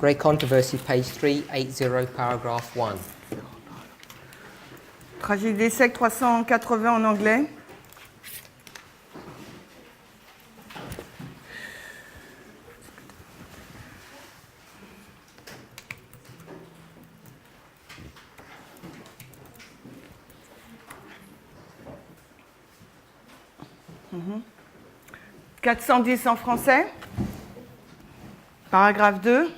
Great Controversy, page 380, paragraph 1. Tragédie des siècles 380 en anglais. Mm-hmm. 410 en français. Paragraphe 2.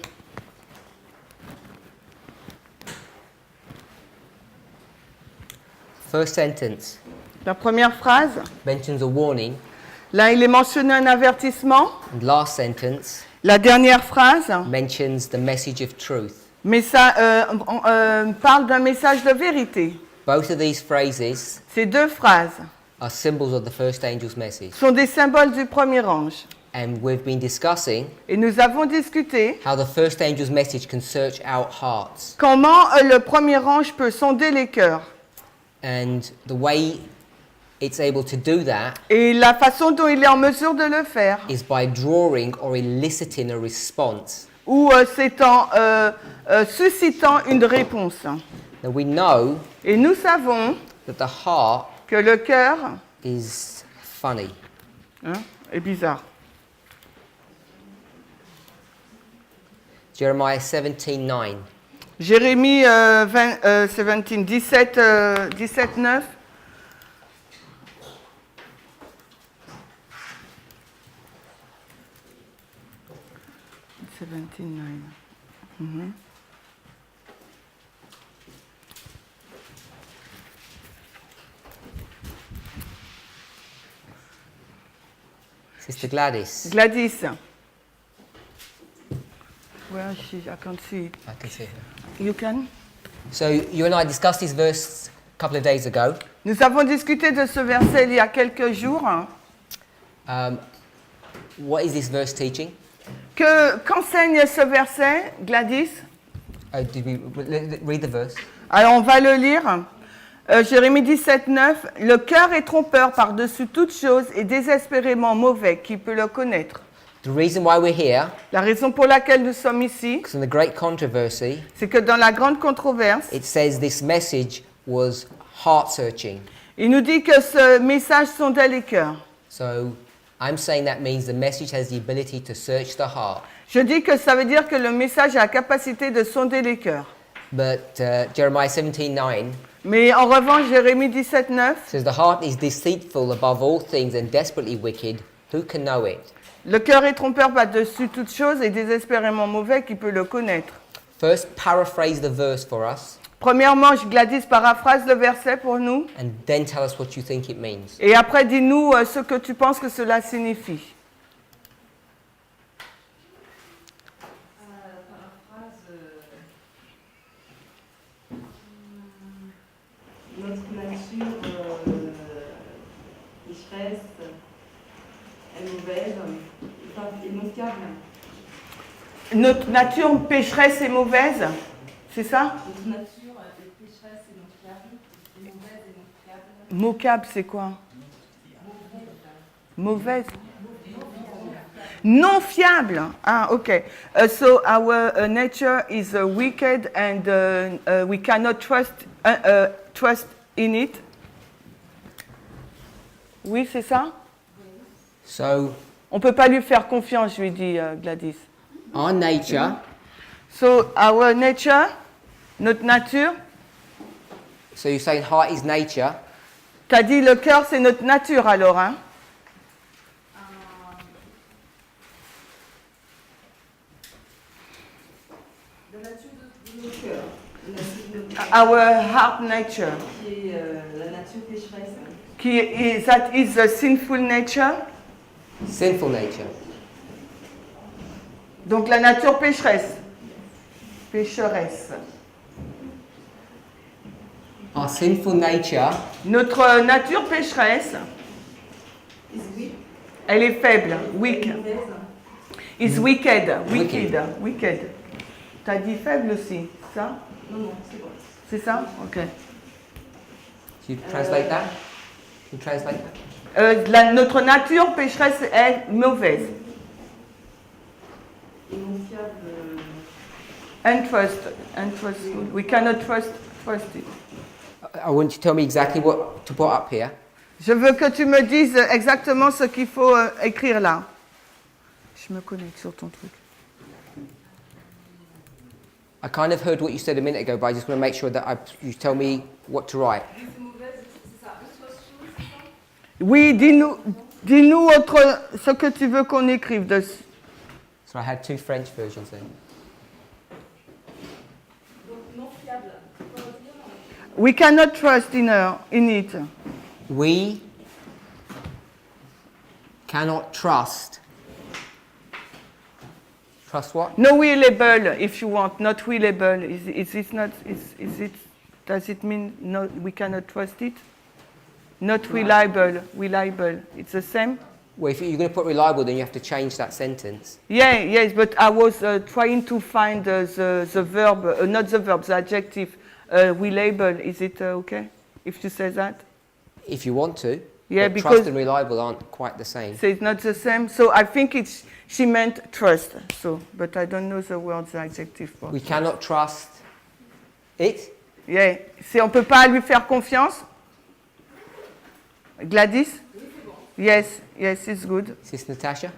First sentence La première phrase. mentions a warning, Là, il est mentionné un avertissement. and last sentence La dernière phrase mentions the message of truth. parle d'un message de vérité. Both of these phrases Ces deux phrases are symbols of the first angel's message. sont des symboles du premier ange. And we've been discussing Et nous avons discuté how the first angel's message can search out hearts. comment le premier ange peut sonder les cœurs. And the way it's able to do that Et la façon dont il est en mesure de le faire, is by drawing or eliciting a response. ou c'est en suscitant une réponse. Now we know Et nous savons that the heart que le cœur is funny. est bizarre. Jeremiah 17:9. Jérémie 17, 9. Mm-hmm. Sister Gladys. Gladys. Where is she? I can't see it. I can see her. You can? So you and I discussed this verse a couple of days ago. Nous avons discuté de ce verset il y a quelques jours. What is this verse teaching? Qu'enseigne ce verset, Gladys? Did we read the verse? Alors on va le lire. Jérémie 17, 9. Le cœur est trompeur par-dessus toute chose et désespérément mauvais. Qui peut le connaître? The reason why we're here, La raison pour laquelle nous sommes ici, because in the great controversy, c'est que dans la grande controverse, it says this message was heart-searching. il nous dit que ce message sondait les cœurs. So I'm saying that means the message has the ability to search the heart. Je dis que ça veut dire que le message a la capacité de sonder les cœurs. But Jeremiah 17:9 Mais en revanche, Jérémie 17, 9, says the heart is deceitful above all things and desperately wicked. Who can know it? le cœur est trompeur par-dessus toute chose et désespérément mauvais. Qui peut le connaître? First, paraphrase the verse for us, Premièrement, Gladys paraphrase le verset pour nous. and then tell us what you think it means. Et après, dis-nous ce que tu penses que cela signifie. Notre nature pécheresse est mauvaise et non fiable. Notre nature pécheresse et mauvaise, c'est ça? Notre nature est pécheresse et non fiable, et mauvaise et non fiable. Mocable, c'est quoi? Mauvaise. Non fiable. Ah, ok. So our nature is wicked and we cannot trust in it. Oui, c'est ça? So On ne peut pas lui faire confiance, je lui dis Gladys. our nature So our nature, notre nature, So you're saying heart is nature. t'as dit le cœur c'est notre nature alors, hein? La nature de nos cœurs. Our heart nature. Qui est la nature pécheresse. That is the sinful nature. Sinful nature. Donc la nature pécheresse. Pécheresse. Our sinful nature Notre nature pécheresse, Is weak. elle est faible, weak. Mauvaise. Is wicked, Wicked. wicked. T'as dit faible aussi, ça? Non, non, c'est bon. C'est ça? Ok. you translate that? You translate that? Notre nature pécheresse est mauvaise. Et non fiable. And trustful. We cannot trust it. I want you to tell me exactly what to put up here. Je veux que tu me dises exactement ce qu'il faut écrire là. Je me connecte sur ton truc. I kind of heard what you said a minute ago, but I just want to make sure that you tell me what to write. C'est mauvaise, c'est ça. Autre chose, c'est ça? Oui, dis-nous ce que tu veux qu'on écrive dessus. So I had two French versions then. Donc non fiable. Faut dire, We cannot trust in it. We cannot trust. Trust what? No willable, if you want. Not willable. Does it mean no? We cannot trust it. Not reliable. Reliable. It's the same. Well, if you're going to put reliable, then you have to change that sentence. Yeah, yes, but I was trying to find the verb, not the verb, the adjective. Reliable. Is it okay if you say that? If you want to. Yeah, but because trust and reliable aren't quite the same. so it's not the same. So I think she meant trust. So, but I don't know the word, the adjective for. We cannot trust it. Yeah, on peut pas lui faire confiance. Gladys? Yes, it's good. Is this Natasha?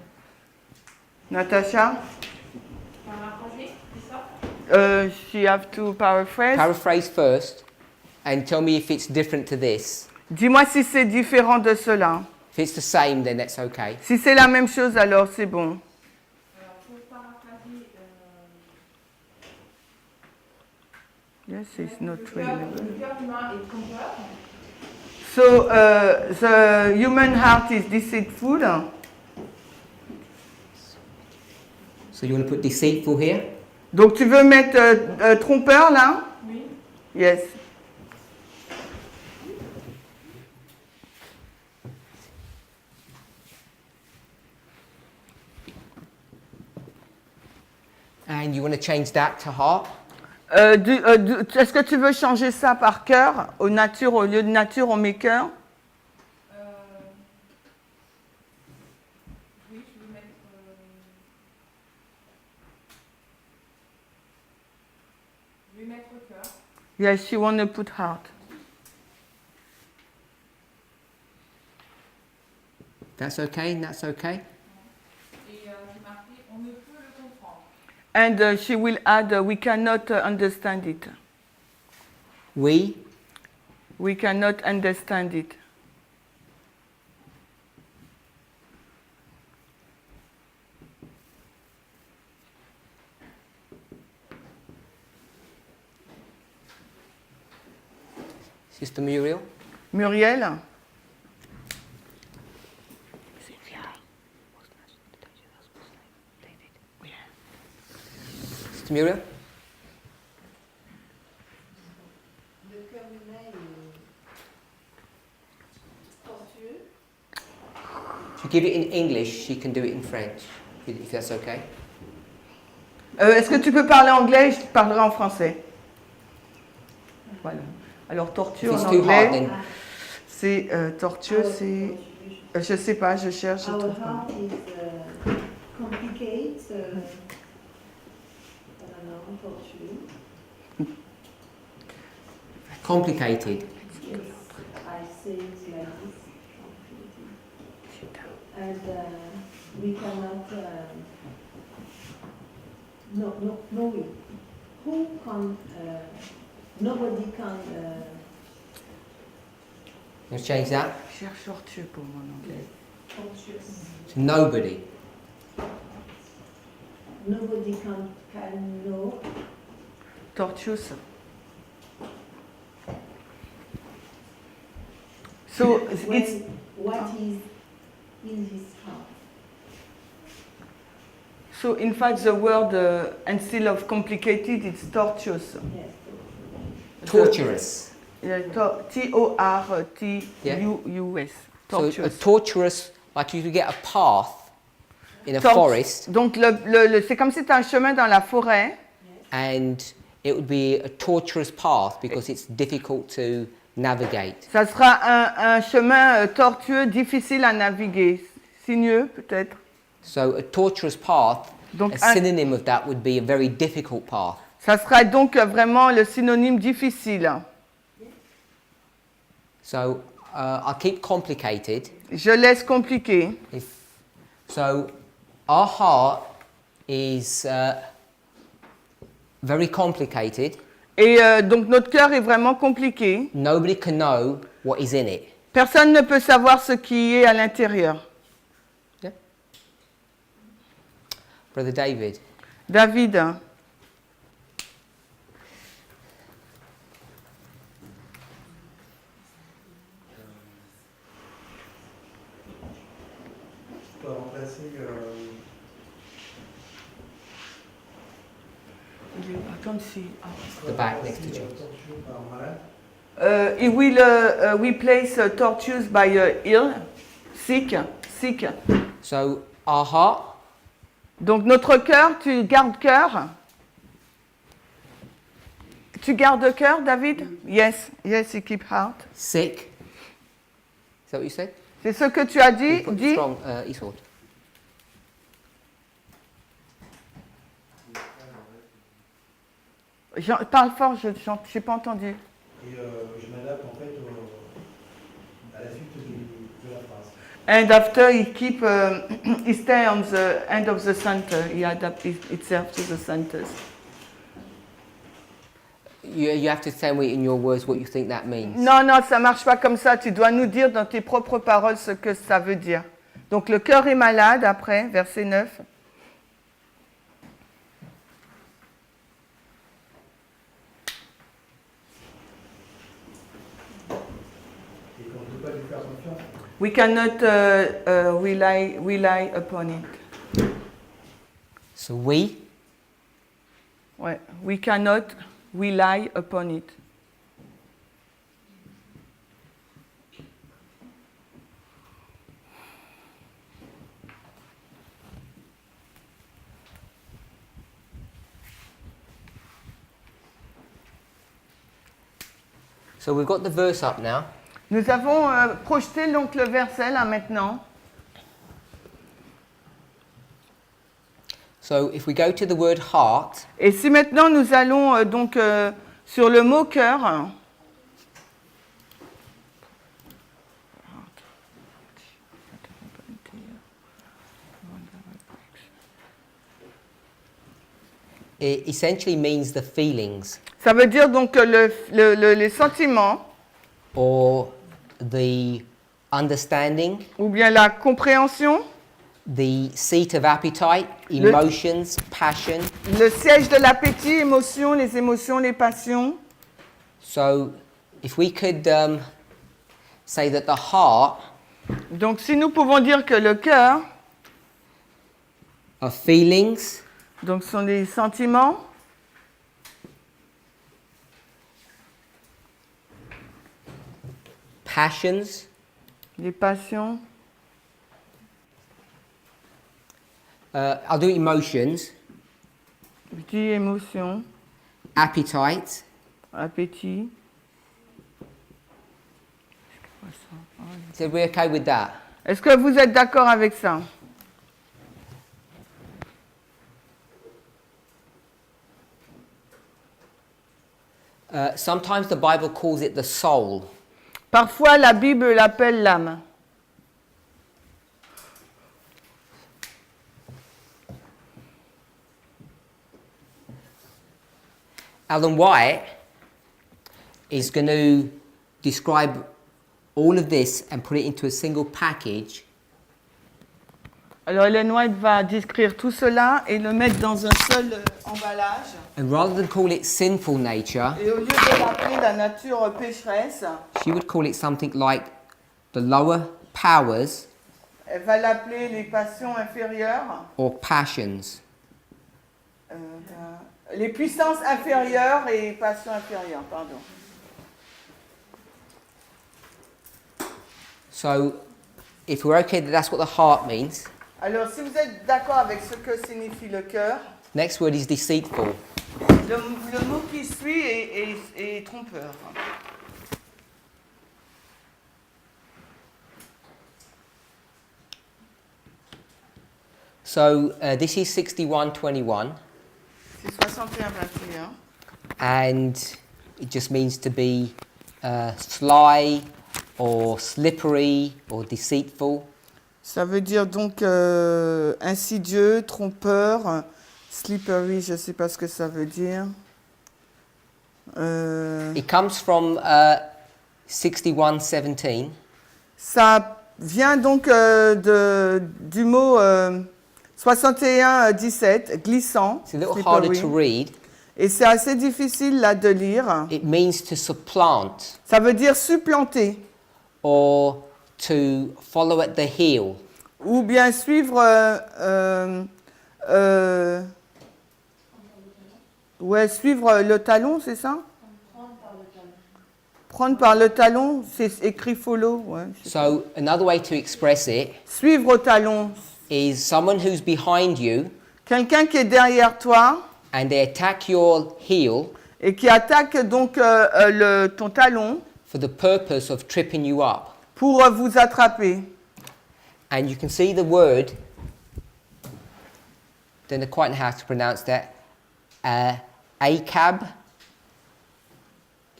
Natasha? paraphraser, c'est ça? She have to paraphrase. Paraphrase first and tell me if it's different to this. Dis-moi si c'est différent de cela. If it's the same, then that's okay. Si c'est la même chose, alors c'est bon. Alors, pour paraphraser, Yes, it's not le really. cœur humain est trompeur. So the human heart is deceitful. So you want to put deceitful here? Donc tu veux mettre trompeur là? Oui. Yes. And you want to change that to heart? Est-ce que tu veux changer ça par cœur, au lieu de nature, on met cœur? Oui, je vais mettre. Je vais mettre cœur. Yes, you want to put heart. That's okay, and that's okay? Et j'ai marqué on ne peut le comprendre. And she will add, we cannot understand it. We We cannot understand it. Sister Muriel? Muriel? Sister Muriel? Le cœur humain est tortueux. If you give it in English, she can do it in French, if that's okay. Est-ce que tu peux parler anglais? Je parlerai en français. Voilà. Alors, If tortue en it's too hard, anglais, then c'est tortueux, c'est... je sais pas, je cherche, je Our trouve pas. heart is complicated. I don't know, torture. complicated. Yes, I say it like this. And we cannot. No. Who can? Nobody can. Let's change that Je cherche tortueux pour mon anglais. Tortuous. to nobody. Nobody can know. Tortuous. So it's What is in his heart. so in fact the word instead of complicated it's tortuous. Yes. Torturous. Yeah, Tortuous. So a Tortuous. torturous, like you could get a path in a Tort- forest, Donc c'est comme si tu as un chemin dans la forêt and it would be a torturous path because it's difficult to navigate. ça sera un chemin tortueux, difficile à naviguer. Sinueux peut-être. So a torturous path, Donc a synonym of that would be a very difficult path. Ça sera donc vraiment le synonyme difficile. So I'll keep complicated. Je laisse compliqué. So our heart is very complicated. Et donc notre cœur est vraiment compliqué. Nobody can know what is in it. Personne ne peut savoir ce qui est à l'intérieur. Yeah. Brother David. David, Je peux remplacer attends si. The back next to James. torture par malade. He will replace tortured by ill, sick. So our heart Donc notre cœur, tu gardes cœur. Tu gardes cœur, David? Yes, you keep heart. sick. Is that what you said? C'est ce que tu as dit? Put Dis. strong, Isolde. Parle fort, je n'ai pas entendu. Et je m'adapte en fait à la suite de la phrase. And after he keep, he stay on the end of the center. He adapt itself to the centers. You have to tell me in your words what you think that means. Non, ça marche pas comme ça. Tu dois nous dire dans tes propres paroles ce que ça veut dire. Donc le cœur est malade après, verset 9. Et qu'on ne peut pas lui faire confiance. We cannot rely upon it. So we Ouais. We cannot rely upon it. So we've got the verse up now. Nous avons projeté donc le verset là maintenant. So if we go to the word heart, Et si maintenant nous allons donc sur le mot cœur, it essentially means the feelings ça veut dire donc les sentiments or the understanding, ou bien la compréhension, the seat of appetite, emotions, passion. le siège de l'appétit, les émotions, les passions. So if we could say that the heart Donc si nous pouvons dire que le cœur, are feelings, donc sont les sentiments, passions, les passions, I'll do emotions, je dis émotions, appetite, appétit. so we're okay with that. Est-ce que vous êtes d'accord avec ça? Sometimes the Bible calls it the soul. Parfois la Bible l'appelle l'âme. Alan White is going to describe all of this and put it into a single package. Alors Ellen White va décrire tout cela et le mettre dans un seul emballage. And rather than call it sinful nature, Et au lieu de l'appeler la nature pécheresse, she would call it something like the lower powers elle va l'appeler les passions inférieures, or passions. les puissances inférieures et passions inférieures, pardon. So, if we're okay that that's what the heart means, Alors si vous êtes d'accord avec ce que signifie le cœur, next word is deceitful. le mot qui suit est trompeur. So, this is 61:21. C'est 61-21. and it just means to be sly or slippery or deceitful. Ça veut dire donc insidieux, trompeur, slippery, je ne sais pas ce que ça veut dire. It comes from 61:17. Ça vient donc du mot 61-17, glissant, It's a little harder slippery. to read. Et c'est assez difficile là de lire. It means to supplant Ça veut dire supplanter or to follow at the heel. ou bien suivre suivre le talon, c'est ça? Prendre par le talon, c'est écrit follow. Ouais, So another way to express it suivre au talon. is someone who's behind you Quelqu'un qui est derrière toi and they attack your heel et qui attaque donc ton talon for the purpose of tripping you up. pour vous attraper. And you can see the word, don't know quite how to pronounce that, acab.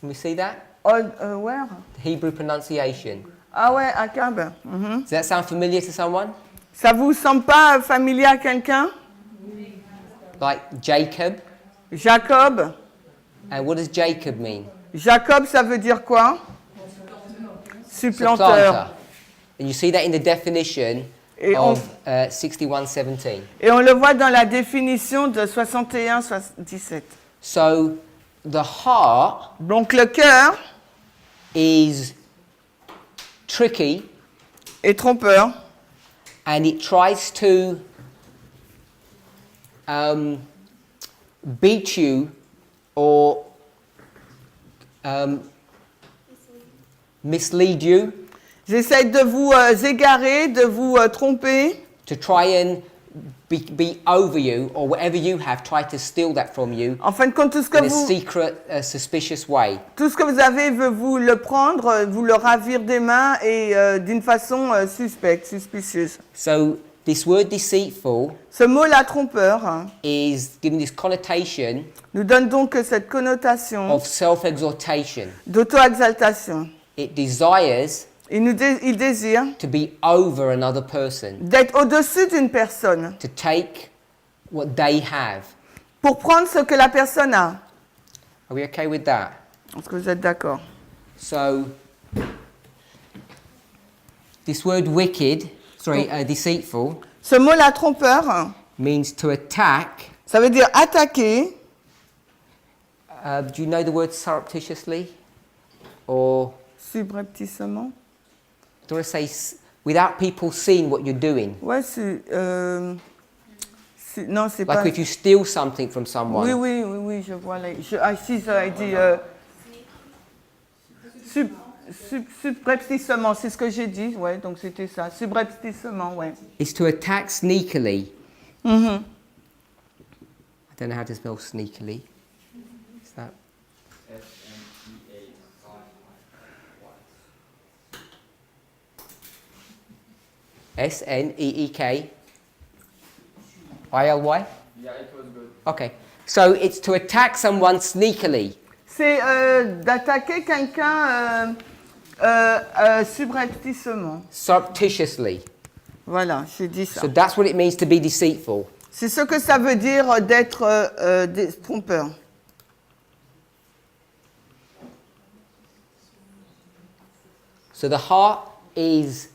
Can we see that? Where? The Hebrew pronunciation. Ah ouais, Akab. Mhm. Does that sound familiar to someone? Ça vous semble pas familier à quelqu'un? Like Jacob. Jacob. And what does Jacob mean? Jacob, ça veut dire quoi? Supplanteur. And you see that in the definition Et of 61:17. Et on le voit dans la définition de 61-17. So the heart Donc le cœur is tricky est trompeur and it tries to beat you or mislead you, J'essaie de vous égarer, de vous tromper, to try and be over you, or whatever you have, try to steal that from you en fin de compte, tout ce que in a vous, secret, suspicious way. tout ce que vous avez veut vous le prendre, vous le ravir des mains et d'une façon suspecte, suspicieuse. So this word deceitful Ce mot-là, trompeur, hein, is given this connotation nous donne donc cette connotation of self-exaltation. d'auto-exaltation. It desires Il désire to be over another person, d'être au-dessus d'une personne to take what they have. pour prendre ce que la personne a. Are we okay with that? Est-ce que vous êtes d'accord? So this word wicked, deceitful, Ce mot-là, trompeur, hein, means to attack. ça veut dire attaquer. Do you know the word surreptitiously? Or Subrepticement. do I say without people seeing what you're doing? Ouais, non, c'est Like pas. if you steal something from someone. Oui, je vois. Si, ça a dit. Subrepticement, c'est ce que j'ai dit, ouais, donc c'était ça. Subrepticement, ouais. It's to attack sneakily. Mhm. I don't know how to spell sneakily. Is that? S-N-E-E-K I-L-Y? Yeah, it was good. Okay. So it's to attack someone sneakily. C'est d'attaquer quelqu'un subrepticement. Surreptitiously. Voilà, j'ai dit ça. So that's what it means to be deceitful. C'est ce que ça veut dire d'être trompeur. So the heart is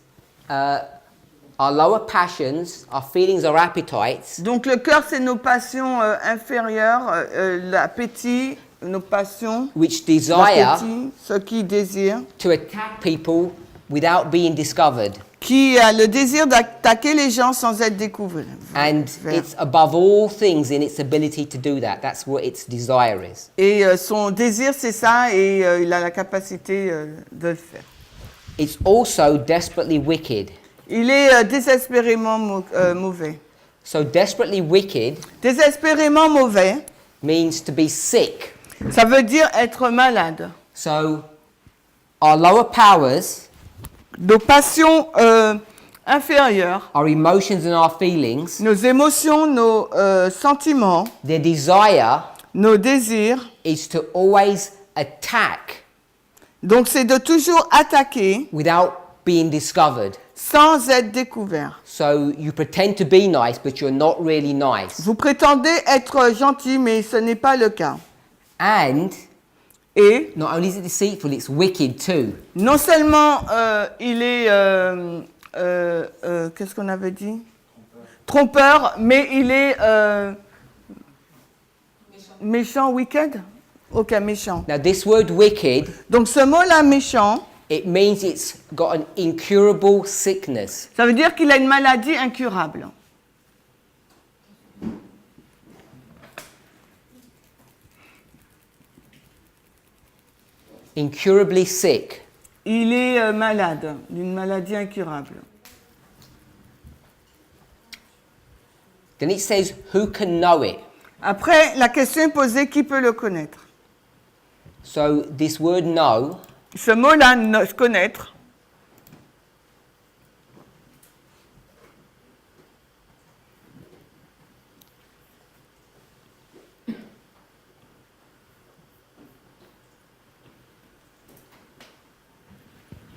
our lower passions, our feelings, our appetites, Donc le cœur, c'est nos passions inférieures, l'appétit, nos passions, which desire l'appétit, ce qui désire, to attack people without being discovered. qui a le désir d'attaquer les gens sans être découvert. And it's above all things in its ability to do that. That's what its desire is. Et son désir, c'est ça, et il a la capacité de le faire. It's also desperately wicked. Il est désespérément mauvais. So desperately wicked Désespérément mauvais, means to be sick. ça veut dire être malade. So our lower powers, Nos passions inférieures, our emotions and our feelings, nos émotions, nos sentiments, their desire nos désirs. is to always attack Donc c'est de toujours attaquer without being discovered. sans être découvert. So you pretend to be nice, but you're not really nice. Vous prétendez être gentil, mais ce n'est pas le cas. And Et not only is it deceitful, it's wicked too. non seulement il est, qu'est-ce qu'on avait dit? Trompeur, mais il est méchant, wicked? Ok, méchant. Now this word wicked, Donc ce mot-là, méchant, it means it's got an incurable sickness. ça veut dire qu'il a une maladie incurable. Incurably sick. Il est malade, d'une maladie incurable. Then it says, who can know it? Après, la question est posée, qui peut le connaître? So this word know, Ce mot-là, connaître,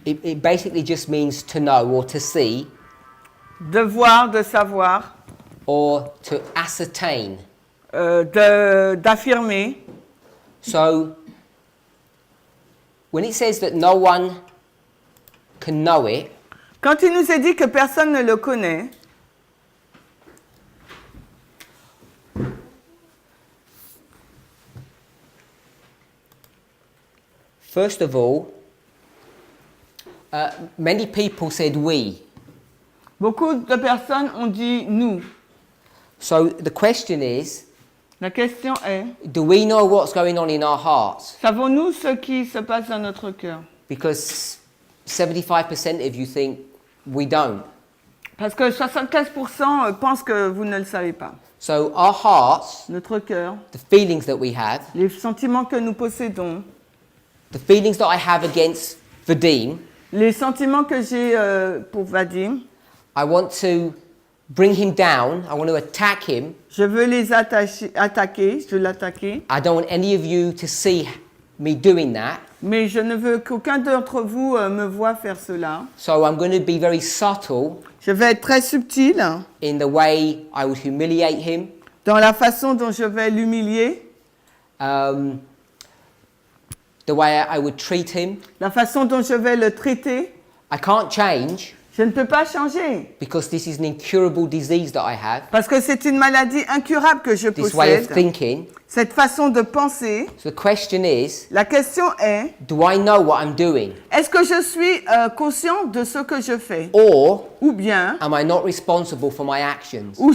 it basically just means to know or to see de voir, de savoir, or to ascertain. d'affirmer. So when it says that no one can know it, Quand il nous est dit que personne ne le connaît, first of all, many people said we. beaucoup de personnes ont dit nous. So the question is, La question est, do we know what's going on in our hearts? savons-nous ce qui se passe dans notre cœur? Because 75% of you think we don't. Parce que 75% pensent que vous ne le savez pas. So our hearts, Notre cœur, the feelings that we have, les sentiments que nous possédons, the feelings that I have against Vadim, les sentiments que j'ai pour Vadim, I want to bring him down. I want to attack him. je veux les attaquer, je veux l'attaquer, I don't want any of you to see me doing that. mais je ne veux qu'aucun d'entre vous me voie faire cela. So I'm going to be very subtle Je vais être très subtil in the way I would humiliate him, dans la façon dont je vais l'humilier, the way I would treat him. la façon dont je vais le traiter. I can't change Je ne peux pas changer because this is an incurable disease that I have. parce que c'est une maladie incurable que je This way of possède. thinking. Cette façon de penser, So the question is, la question est, do I know what I'm doing? est-ce que je suis conscient de ce que je fais? Or Ou bien, am I not responsible for my actions? ou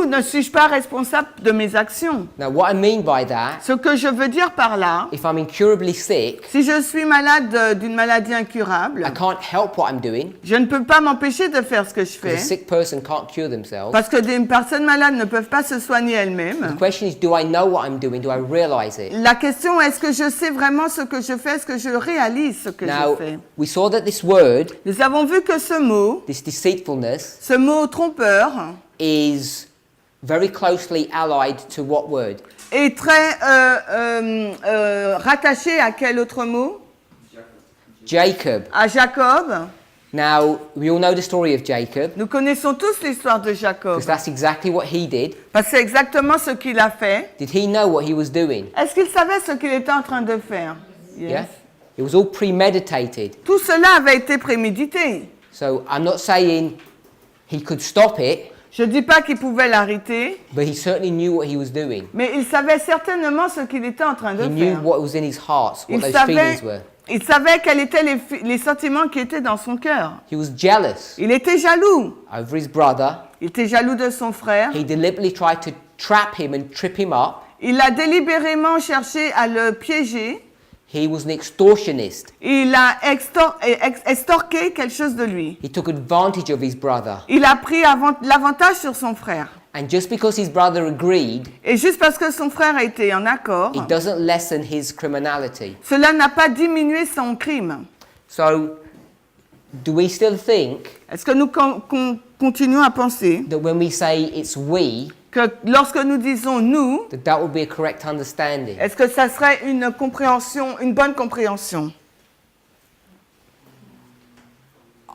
ne suis-je pas responsable de mes actions? Now what I mean by that, Ce que je veux dire par là, if I'm incurably sick, si je suis malade d'une maladie incurable, I can't help what I'm doing. je ne peux pas m'empêcher de faire ce que je Because a fais sick person can't cure themselves. parce que des personnes malades ne peuvent pas se soigner elles-mêmes. The question is, do I know what I'm doing? Do I realize it? La question est, est-ce que je sais vraiment ce que je fais? Est-ce que je réalise ce que Now, je fais? we saw that this word, Nous avons vu que ce mot trompeur, is very closely allied to what word? est très rattaché à quel autre mot? Jacob. À Jacob. Now, we all know the story of Jacob, Nous connaissons tous l'histoire de Jacob. because that's exactly what he did. Parce que c'est exactement ce qu'il a fait. Did he know what he was doing? Est-ce qu'il savait ce qu'il était en train de faire? Yes. Yeah? It was all premeditated. Tout cela avait été prémédité. So I'm not saying he could stop it, Je ne dis pas qu'il pouvait l'arrêter, but he certainly knew what he was doing. mais il savait certainement ce qu'il était en train de He knew faire. what was in his heart, what Il those savait, feelings were. il savait quels étaient les sentiments qui étaient dans son cœur. He was jealous Il était jaloux. over his brother. Il était jaloux de son frère. He deliberately tried to trap him and trip him up. Il a délibérément cherché à le piéger. He was an extortionist. Il a extorqué quelque chose de lui. He took advantage of his brother. Il a pris l'avantage sur son frère. And just because his brother agreed, Et juste parce que son frère était en accord, it doesn't lessen his criminality. cela n'a pas diminué son crime. So, do we still think Est-ce que nous continuons à penser that when we say it's we, que lorsque nous disons nous, that would be a correct understanding. est-ce que ça serait une compréhension, une bonne compréhension?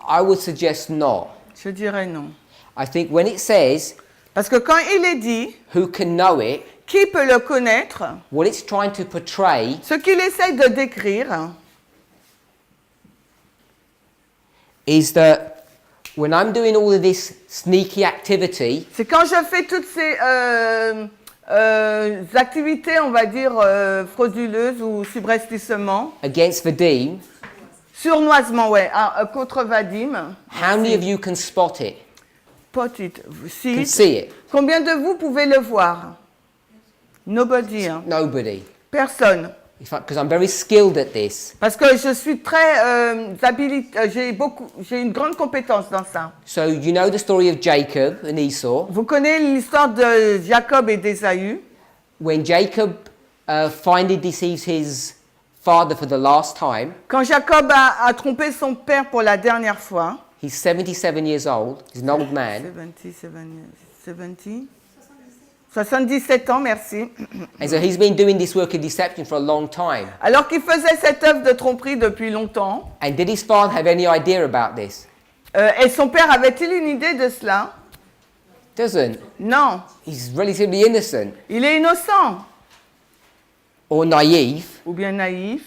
I would suggest not. Je dirais non. I think when it says, Parce que quand il est dit, who can know it, qui peut le connaître, what it's trying to portray ce qu'il essaye de décrire, is that when I'm doing all of this sneaky activity, c'est quand je fais toutes ces activités, on va dire, frauduleuses ou subrepticement, against Vadim, sournoisement, ouais, contre Vadim, how many of you can spot it? pot it, Can see it? combien de vous pouvez le voir? Nobody, hein. Nobody. Personne. Because I'm very skilled at this. Parce que je suis très j'ai une grande compétence dans ça. So you know the story of Jacob and Esau. Vous connaissez l'histoire de Jacob et d'Ésaü. When Jacob finally deceives his father for the last time, Quand Jacob a trompé son père pour la dernière fois, he's 77 years old. He's an old man. 77 ans, merci. And so he's been doing this work of deception for a long time. Alors qu'il faisait cette œuvre de tromperie depuis longtemps, And did his father have any idea about this? et son père avait-il une idée de cela? Doesn't. Non, He's relatively innocent il est innocent or naive. ou bien naïf.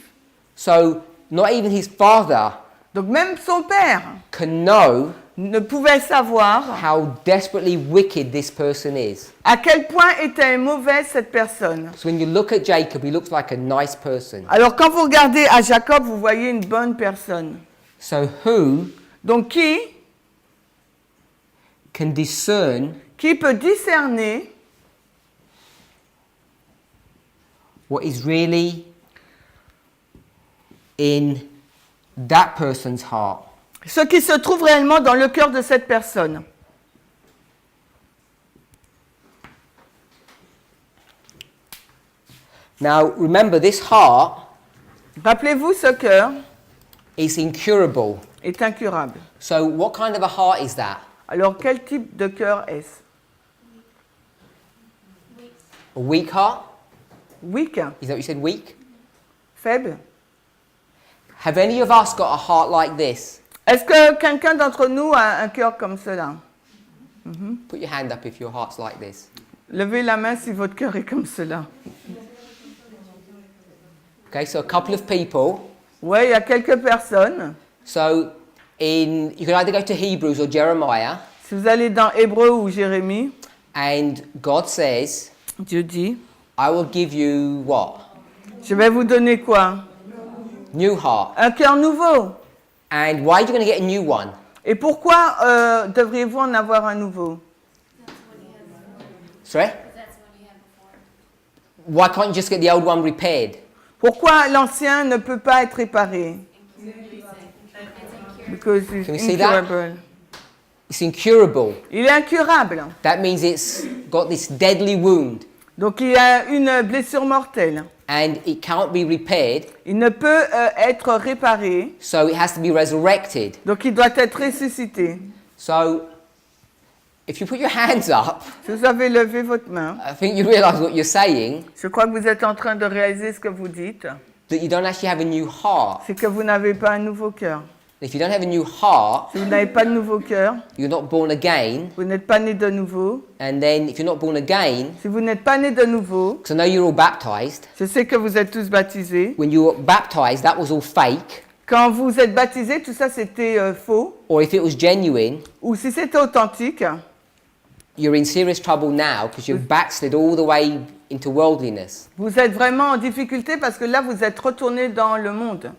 So not even his father Donc même son père can know ne pouvait savoir how desperately wicked this person is. à quel point était mauvaise cette personne. So when you look at Jacob, he looks like a nice person. Alors quand vous regardez à Jacob, vous voyez une bonne personne. So who Donc can discern qui peut discerner what is really in that person's heart? ce qui se trouve réellement dans le cœur de cette personne? Now remember, this heart Rappelez-vous, ce cœur is incurable. est incurable. So what kind of a heart is that? Alors quel type de cœur est-ce? A weak heart? Weak, Is that what you said, weak? faible. Have any of us got a heart like this? Est-ce que quelqu'un d'entre nous a un cœur comme cela? Put your hand up if your heart's like this. Levez la main si votre cœur est comme cela. Okay, so a couple of people. Oui, il y a quelques personnes. So you can either go to Hebrews or Jeremiah, Si vous allez dans Hébreu ou Jérémie, and God says, Dieu dit, I will give you what? je vais vous donner quoi? New heart. Un cœur nouveau. And why are you going to get a new one? Et pourquoi devriez-vous en avoir un nouveau? Sorry? Why can't you just get the old one repaired? Pourquoi l'ancien ne peut pas être réparé? Because it's Can we see that? incurable. It's incurable. Il est incurable. That means it's got this deadly wound Donc il y a une blessure mortelle. and it can't be repaired, Il ne peut être réparé. so it has to be resurrected. Donc il doit être ressuscité. So if you put your hands up, Si vous avez levé votre main, I think you realize what you're saying, je crois que vous êtes en train de réaliser ce que vous dites. that you don't actually have a new heart. C'est que vous n'avez pas un nouveau cœur. If you don't have a new heart, Si vous n'avez pas de nouveau cœur, you're not born again. vous n'êtes pas né de nouveau. And then if you're not born again, Si vous n'êtes pas né de nouveau, because I know you're all baptized, je sais que vous êtes tous baptisés. when you were baptized, that was all fake. Quand vous êtes baptisés, tout ça c'était faux. Or if it was genuine, Ou si c'était authentique, you're in serious trouble now because you've backslid all the way into worldliness. vous êtes vraiment en difficulté parce que là vous êtes retourné dans le monde.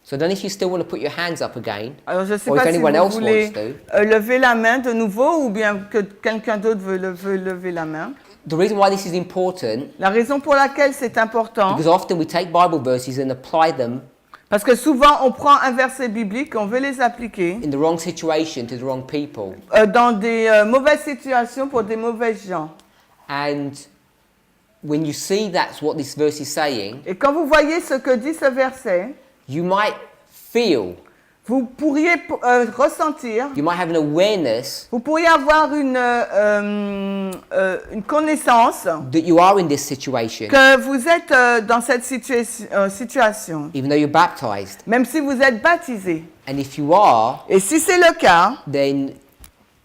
So I don't know if you still want to put your hands up again, Alors je ne sais or if pas si anyone vous else voulez wants to. lever la main de nouveau ou bien que quelqu'un d'autre veut lever la main. The reason why this is important, La raison pour laquelle c'est important, because often we take Bible verses and apply them parce que souvent on prend un verset biblique, on veut les appliquer in the wrong situation to the wrong people. dans des mauvaises situations pour des mauvaises gens. And when you see that's what this verse is saying, Et quand vous voyez ce que dit ce verset, you might feel Vous pourriez ressentir, you might have an awareness vous pourriez avoir une connaissance that you are in this situation, que vous êtes dans cette situation, even though you're baptized. même si vous êtes baptisé. And if you are, Et si c'est le cas, then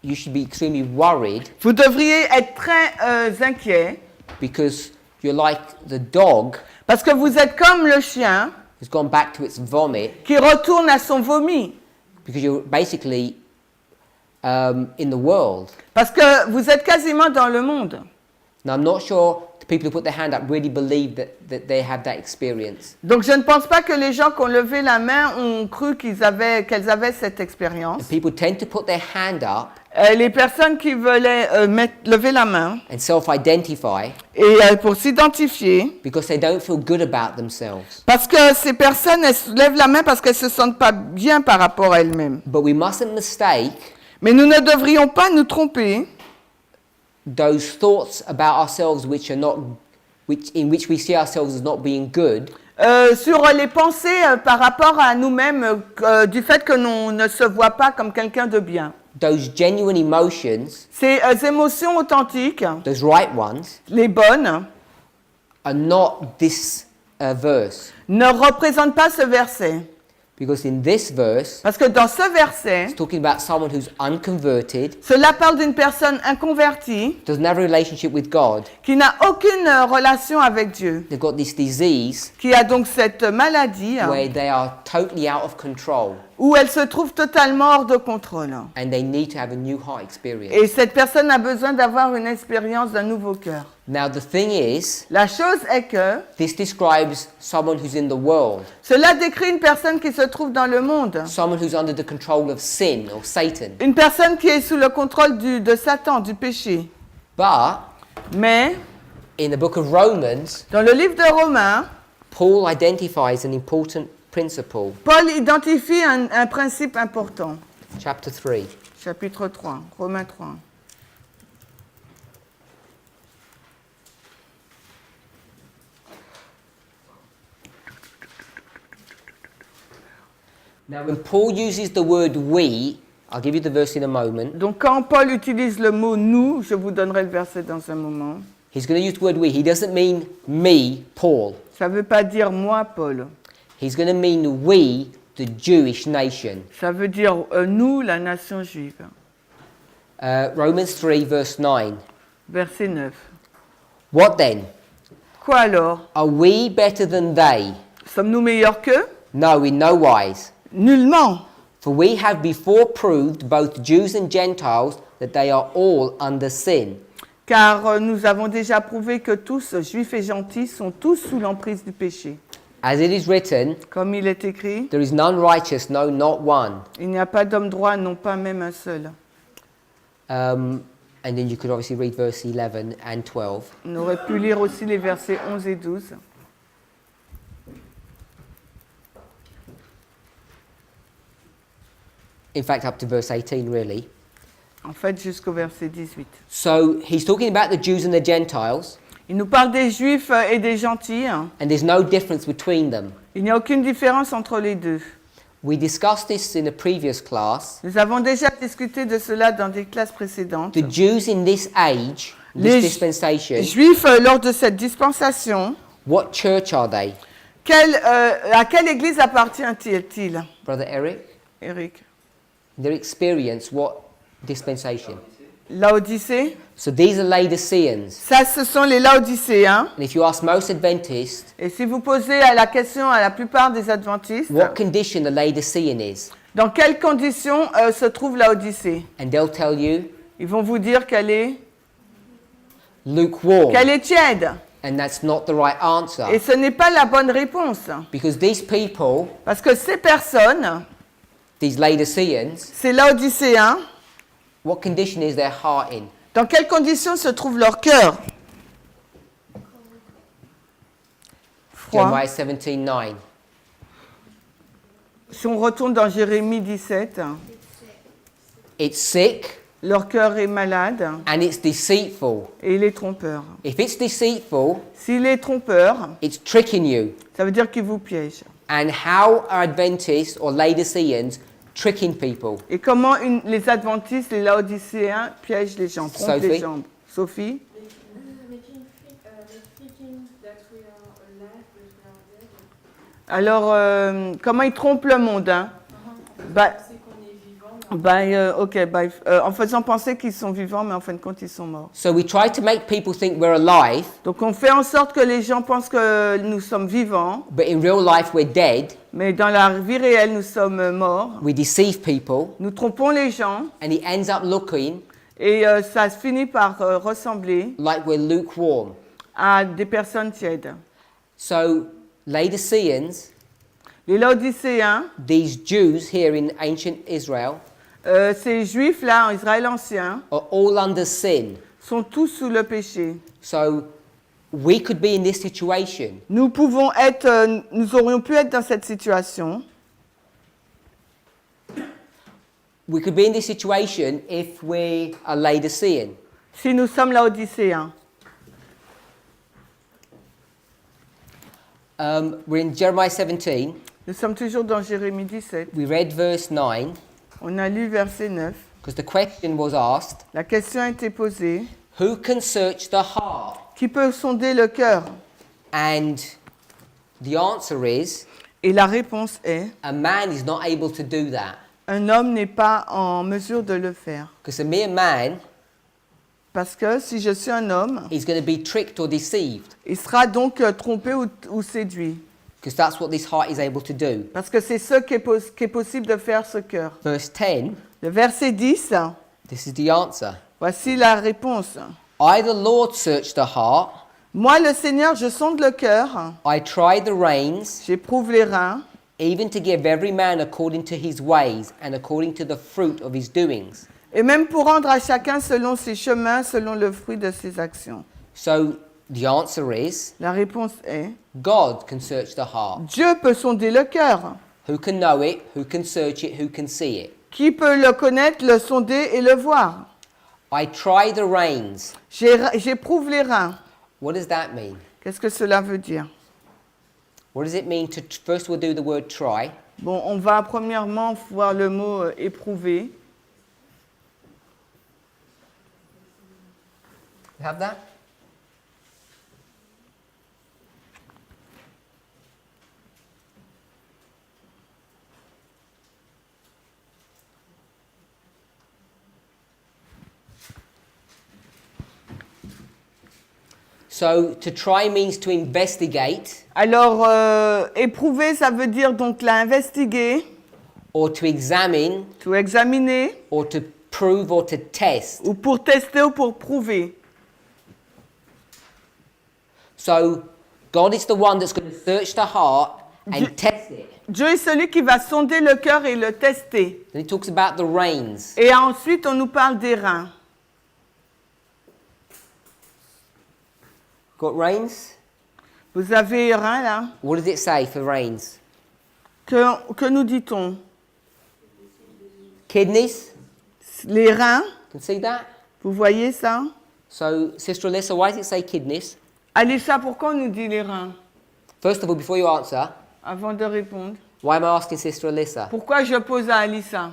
you should be extremely worried vous devriez être très inquiet because you're like the dog parce que vous êtes comme le chien who's gone back to its vomit qui retourne à son vomi. because you're basically in the world. Parce que vous êtes quasiment dans le monde. Now, I'm not sure the people who put their hand up really believe that they have that experience. Donc je ne pense pas que les gens qui ont levé la main ont cru qu'elles avaient cette expérience. And people tend to put their hand up Les personnes qui veulent lever la main and self-identify et pour s'identifier, because they don't feel good about themselves. parce que ces personnes, elles lèvent la main parce qu'elles ne se sentent pas bien par rapport à elles-mêmes. But we mustn't mistake Mais nous ne devrions pas nous tromper those thoughts about ourselves in which we see ourselves as not being good sur les pensées par rapport à nous-mêmes du fait que l'on ne se voit pas comme quelqu'un de bien. those genuine emotions, Ces émotions authentiques, those right ones, les bonnes, are not this verse. ne représentent pas ce verset. Because in this verse, Parce que dans ce verset, it's talking about someone who's unconverted, cela parle d'une personne inconvertie doesn't have a relationship with God. qui n'a aucune relation avec Dieu, They've got this disease qui a donc cette maladie where they are totally out of control où elle se trouve totalement hors de contrôle. and they need to have a new heart experience. Et cette personne a besoin d'avoir une expérience d'un nouveau cœur. Now, the thing is, La chose est que this describes someone who's in the world, cela décrit une personne qui se trouve dans le monde, someone who's under the control of sin or Satan. une personne qui est sous le contrôle de Satan, du péché. But Mais in the book of Romans, dans le livre de Romains, Paul identifies an important principle. Paul identifie un principe important. Chapter 3. Chapitre 3, Romains 3. Now, when Paul uses the word we, I'll give you the verse in a moment. Donc quand Paul utilise le mot « nous », je vous donnerai le verset dans un moment, He's going to use the word we. He doesn't mean me, Paul. ça ne veut pas dire « moi, Paul He's going to mean we, the Jewish nation. ». Ça veut dire « nous, la nation juive Romans 3, verse 9. ». Verset 9. What then? Quoi alors? Are we better than they? Sommes-nous meilleurs qu'eux? No, in no wise. Nullement. For we have before proved, both Jews and Gentiles, that they are all under sin. Car nous avons déjà prouvé que tous, juifs et gentils, sont tous sous l'emprise du péché. As it is written, Comme il est écrit, there is none righteous, no, not one. il n'y a pas d'homme droit, non pas même un seul. And then you could obviously read verse 11 and 12. On aurait pu lire aussi les versets 11 et 12. In fact, up to verse 18, really. En fait, jusqu'au verset 18. So he's talking about the Jews and the Gentiles, Il nous parle des juifs et des gentils. and there's no difference between them. Il n'y a aucune différence entre les deux. We discussed this in a previous class. Nous avons déjà discuté de cela dans des classes précédentes. The Jews in this age, Les this dispensation, Juifs, lors de cette dispensation, what church are they? à quelle église appartient-il, Brother Eric? Eric? Their experience, what dispensation? Laodicée? So these are Laodiceans. Ça, ce sont les Laodicéens. And if you ask most Adventists, Et si vous posez la question à la plupart des adventistes, what condition the Laodicean is, dans quelles conditions se trouve Laodicée? and they'll tell you Ils vont vous dire qu'elle est lukewarm. tiède. And that's not the right answer. Et ce n'est pas la bonne réponse. Because these people, Parce que ces personnes, these Laodiceans, ces Laodicéens, what condition is their heart in? dans quelles conditions se trouve leur cœur? Froid. Jeremiah 17:9. Si on retourne dans Jérémie 17, It's sick leur cœur est malade and it's deceitful. et il est trompeur. If it's deceitful, S'il est trompeur, it's tricking you. ça veut dire qu'il vous piège. And how are Adventists or Laodiceans tricking people? Et comment les Adventistes, les Laodicéens piègent les gens, trompent Sophie. les gens. Sophie? Alors, comment ils trompent le monde, hein? En faisant penser qu'ils sont vivants, mais en fin de compte, ils sont morts. So we try to make people think we're alive, Donc, on fait en sorte que les gens pensent que nous sommes vivants, but in real life we're dead. mais dans la vie réelle, nous sommes morts. We deceive people, Nous trompons les gens, and it ends up looking et ça finit par ressembler like we're lukewarm. à des personnes tièdes. So Laodiceans, Les Laodicéens, these Jews here in ancient Israel, ces Juifs-là, en Israël ancien, are all under sin. sont tous sous le péché. So we could be in this situation. Nous aurions pu être dans cette situation. We could be in this situation if we are Laodicean. Si nous sommes Laodicéens. We're in Jeremiah 17. Nous sommes toujours dans Jérémie 17. We read verse 9 On a lu verset 9. because the question was asked, La question a été posée. who can search the heart? Qui peut sonder le cœur? And the answer is, Et la réponse est, a man is not able to do that. un homme n'est pas en mesure de le faire. Because a mere man Parce que si je suis un homme, is going to be tricked or deceived. il sera donc trompé ou séduit. Because that's what this heart is able to do. Parce que c'est ce qu'est possible de faire ce cœur. Verse 10, Le verset 10, this is the answer. voici la réponse. I, the Lord, search the heart. Moi, le Seigneur, je sonde le cœur, I try the reins, j'éprouve les reins, even to give every man according to his ways and according to the fruit of his doings. et même pour rendre à chacun selon ses chemins, selon le fruit de ses actions. So the answer is, La réponse est, God can search the heart. Dieu peut sonder le cœur. Who can know it? Who can search it? Who can see it? Qui peut le connaître, le sonder et le voir? I try the reins. J'éprouve les reins. What does that mean? Qu'est-ce que cela veut dire? What does it mean to, first we'll do the word try. Bon, on va premièrement voir le mot éprouver. You have that? So to try means to investigate Alors, éprouver, ça veut dire donc l'investiguer, or to examine to examiner, or to prove or to test. ou pour tester ou pour prouver. So God is the one that's going to search the heart and test it. Dieu est celui qui va sonder le cœur et le tester. Then it talks about the reins. Et ensuite, on nous parle des reins. Got reins? Vous avez reins là? What does it say for reins? Que nous dit-on? Kidneys? Les reins, Can see that? vous voyez ça? So, Sister Alyssa, why does it say kidneys? Alicia, pourquoi on nous dit les reins? First of all, before you answer, Avant de répondre. why am I asking Sister Alyssa? Pourquoi je pose à Alissa?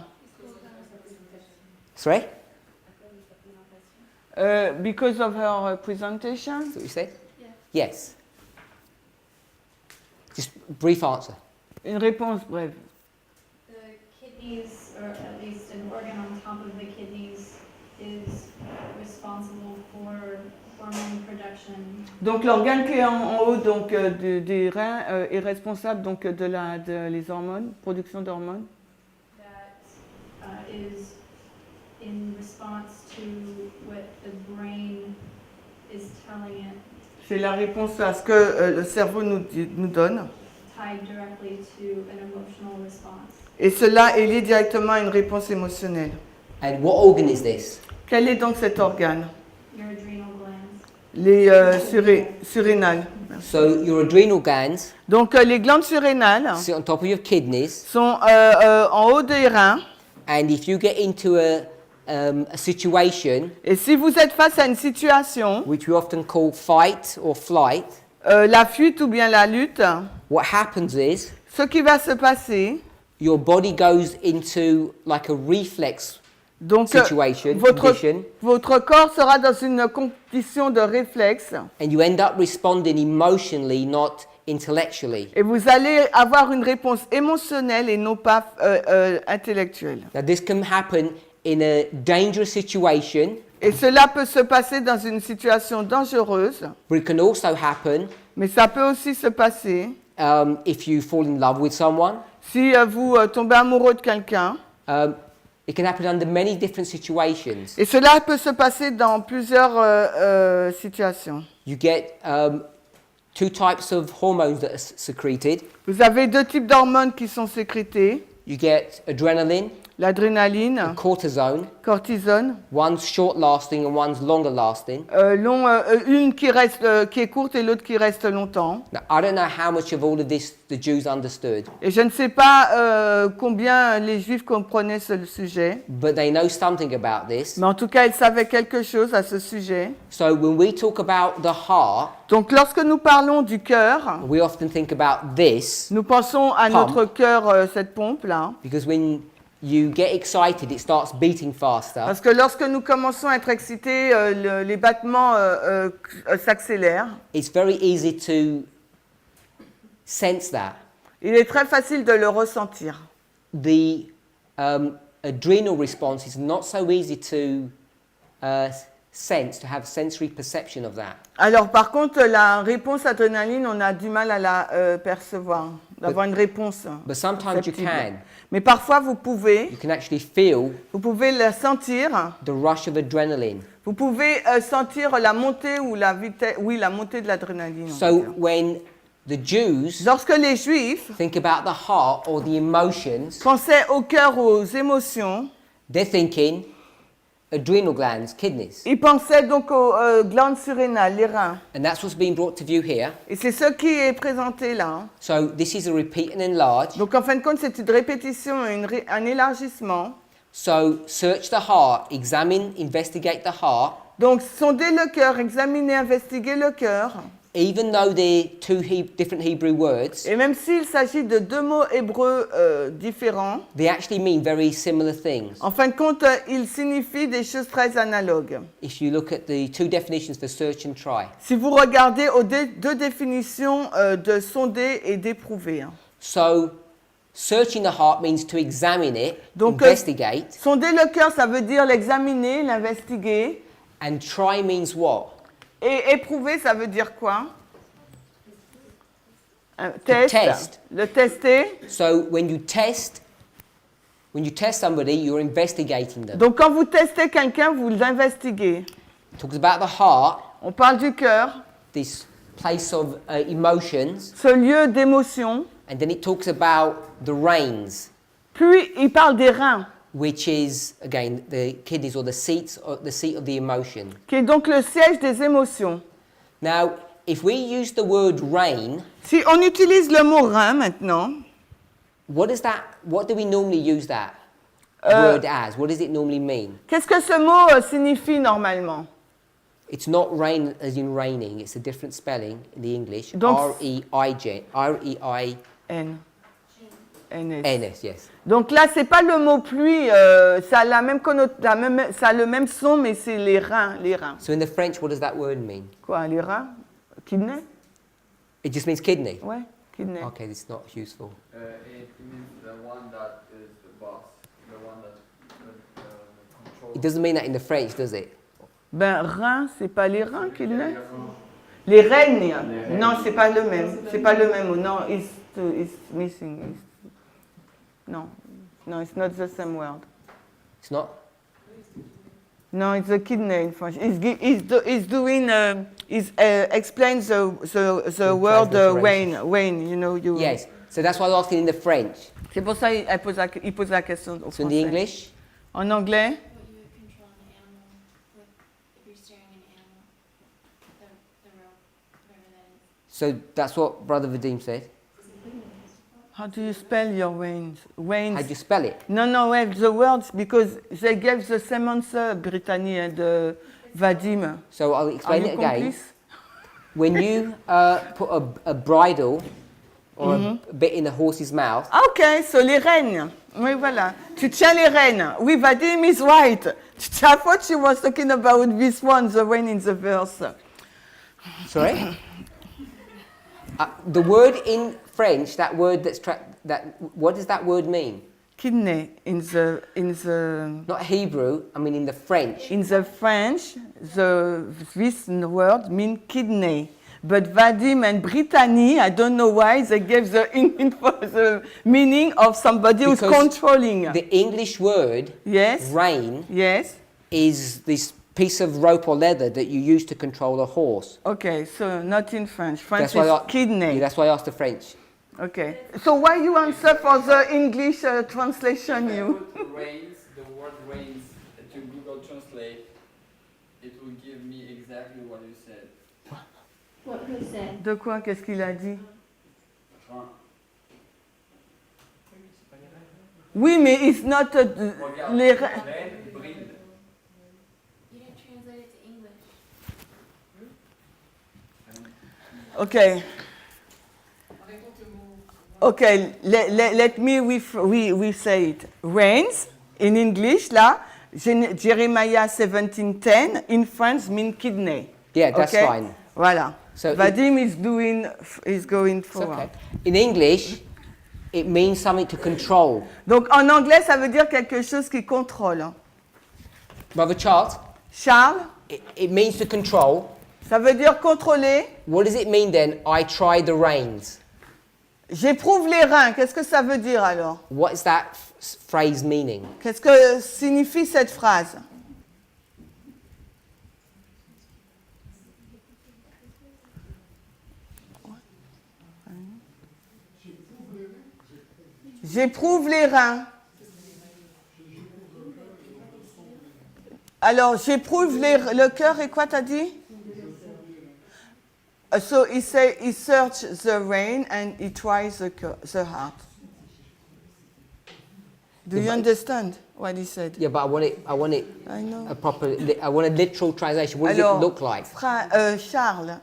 Sorry? Because of her presentation. Is that what you said? Yes. Just brief answer. Une réponse brève. The kidneys, or at least an organ on top of the kidneys, is responsible for hormone production. Donc l'organe qui est en haut donc, des reins est responsable donc, de les hormones, production d'hormones. That is in response to what the brain is telling it, C'est la réponse à ce que le cerveau nous donne. tied directly to an emotional response. Et cela est lié directement à une réponse émotionnelle. And what organ is this? Quel est donc cet organe? Your adrenal glands. Les surrénales. So, your adrenal glands Donc les glandes surrénales sit on top of your kidneys, sont en haut des reins. and if you get into a situation Et si vous êtes face à une situation which we often call fight or flight, la fuite ou bien la lutte, what happens is ce qui va se passer, your body goes into like a reflex donc situation, votre, condition, votre corps sera dans une condition de réflexe and you end up responding emotionally, not intellectually. et vous allez avoir une réponse émotionnelle et non pas intellectuelle. Now, this can happen in a dangerous situation, Et cela peut se passer dans une situation dangereuse, but it can also happen mais ça peut aussi se passer if you fall in love with someone. si vous tombez amoureux de quelqu'un. It can happen under many different situations. Et cela peut se passer dans plusieurs situations. You get two types of hormones that are secreted. Vous avez deux types d'hormones qui sont sécrétées, You get adrenaline, l'adrénaline, cortisone. cortisone, One's short-lasting and one's longer-lasting. une qui est courte et l'autre qui reste longtemps. Now, I don't know how much of all of this the Jews understood, Et je ne sais pas combien les Juifs comprenaient ce sujet, but they know something about this. mais en tout cas, ils savaient quelque chose à ce sujet. So when we talk about the heart, Donc, lorsque nous parlons du cœur, we often think about this, nous pensons à Pump. notre cœur, cette pompe-là. because when you get excited, it starts beating faster. Parce que lorsque nous commençons à être excités, les battements s'accélèrent. It's very easy to sense that. Il est très facile de le ressentir. The adrenal response is not so easy to sense, to have sensory perception of that. Alors, par contre, la réponse adrénaline, on a du mal à la percevoir, d'avoir une réponse. But sometimes you perceptible. can. Mais parfois, vous pouvez You can actually feel la sentir. the rush of adrenaline. Vous pouvez sentir la montée ou la vitesse, oui, la montée de l'adrénaline. on va So dire. when the Jews Lorsque les Juifs think about the heart or the emotions, pensaient au cœur, aux émotions, they're thinking adrenal glands, kidneys. ils pensaient donc aux glandes surrénales, les reins. And that's what's being brought to view here. Et c'est ce qui est présenté là. Hein. So this is a repeat and enlarge. Donc en fin de compte, c'est une répétition, et un élargissement. So search the heart, examine, investigate the heart. Donc sonder le cœur, examiner, investiguer le cœur. Even though they're two different Hebrew words, Et même s'il s'agit de deux mots hébreux différents, they actually mean very similar things. en fin de compte, ils signifient des choses très analogues. If you look at the two definitions for search and try. Si vous regardez aux deux définitions de sonder et d'éprouver. Hein. So searching the heart means to examine it, Donc, investigate, sonder le cœur, ça veut dire l'examiner, l'investiguer. and try means what? Et éprouver, ça veut dire quoi? Un test. test. Le tester. So when you test somebody, you're investigating them. Donc quand vous testez quelqu'un, vous l'investiguez. It talks about the heart, On parle du cœur, this place of emotions, ce lieu d'émotion. and then it talks about the reins, Puis il parle des reins, which is again the kidneys or the seat of the emotion. qui est donc le siège des émotions. Now, if we use the word rein, Si on utilise le mot rein maintenant, what do we normally use that word as? What does it normally mean? qu'est-ce que ce mot signifie normalement? It's not rain as in raining, it's a different spelling in the English. Donc- R-E-I-N-S, N. NS. yes. Donc là, c'est pas le mot pluie, ça a ça a le même son, mais c'est les reins, les reins. So in the French, what does that word mean? Quoi, les reins? Kidney? It just means kidney. Ouais, kidney. Okay, this is not useful. It means the one that is the boss, the one that controls. It doesn't mean that in the French, does it? Ben, reins, c'est pas les reins, kidney? Les règnes? Non, c'est pas le même. C'est pas le même mot. Non, it's missing. No, it's not the same word. It's not? No, it's a kidney in French. Explains the word transliteration. Wayne, you know. Yes. So that's why I was asking in the French. C'est pour ça qu'il pose la question au So in français. the English? En anglais? What you would control an animal with, if you're steering an animal, the rope, whatever that is. So that's what Brother Vadim said. How do you spell your Wayne? How do you spell it? No, well, the words, because they gave the same answer, Brittany and Vadim. So I'll Are explain you it again. complice? when you put a bridle or a bit in a horse's mouth, Ok, so les rênes. Oui, voilà. Tu tiens les rênes. Oui, Vadim is right. I thought she was talking about this one, the rein in the verse. sorry? The word in French, that word what does that word mean? Kidney in the Not Hebrew, I mean in the French. French, this word means kidney. But Vadim and Brittany, I don't know why, they gave the meaning of somebody who's Because controlling. The English word, Yes. rein, Yes. is this piece of rope or leather that you use to control a horse. Okay, so not in French. French That's why is kidney. Yeah, that's why I asked the French. Okay. So why you answer for the English translation? If I You. put reins, the word reins, to Google Translate, it will give me exactly what you said. What who said? De quoi? Qu'est-ce qu'il a dit? Rein. Oui, mais it's not Regarde, les. reine, bride. You didn't translate it to English. Okay. Okay, let me we say it. Reins in English, là, Jeremiah 17:10 in French mean kidney. Yeah, that's okay? fine. Voilà. So Vadim is going It's forward. okay. In English, it means something to control. Donc en anglais, ça veut dire quelque chose qui contrôle. Hein. Brother Charles, Charles, it means to control. ça veut dire contrôler. What does it mean then? I try the reins. J'éprouve les reins. Qu'est-ce que ça veut dire alors? What is that phrase meaning? Qu'est-ce que signifie cette phrase? J'éprouve les reins. Alors, j'éprouve le cœur et quoi t'as dit? So he searches the rein and he tries the heart. Do you understand what he said? Yeah, but I want it I know. I want a literal translation. What does Alors, it look like? Charles,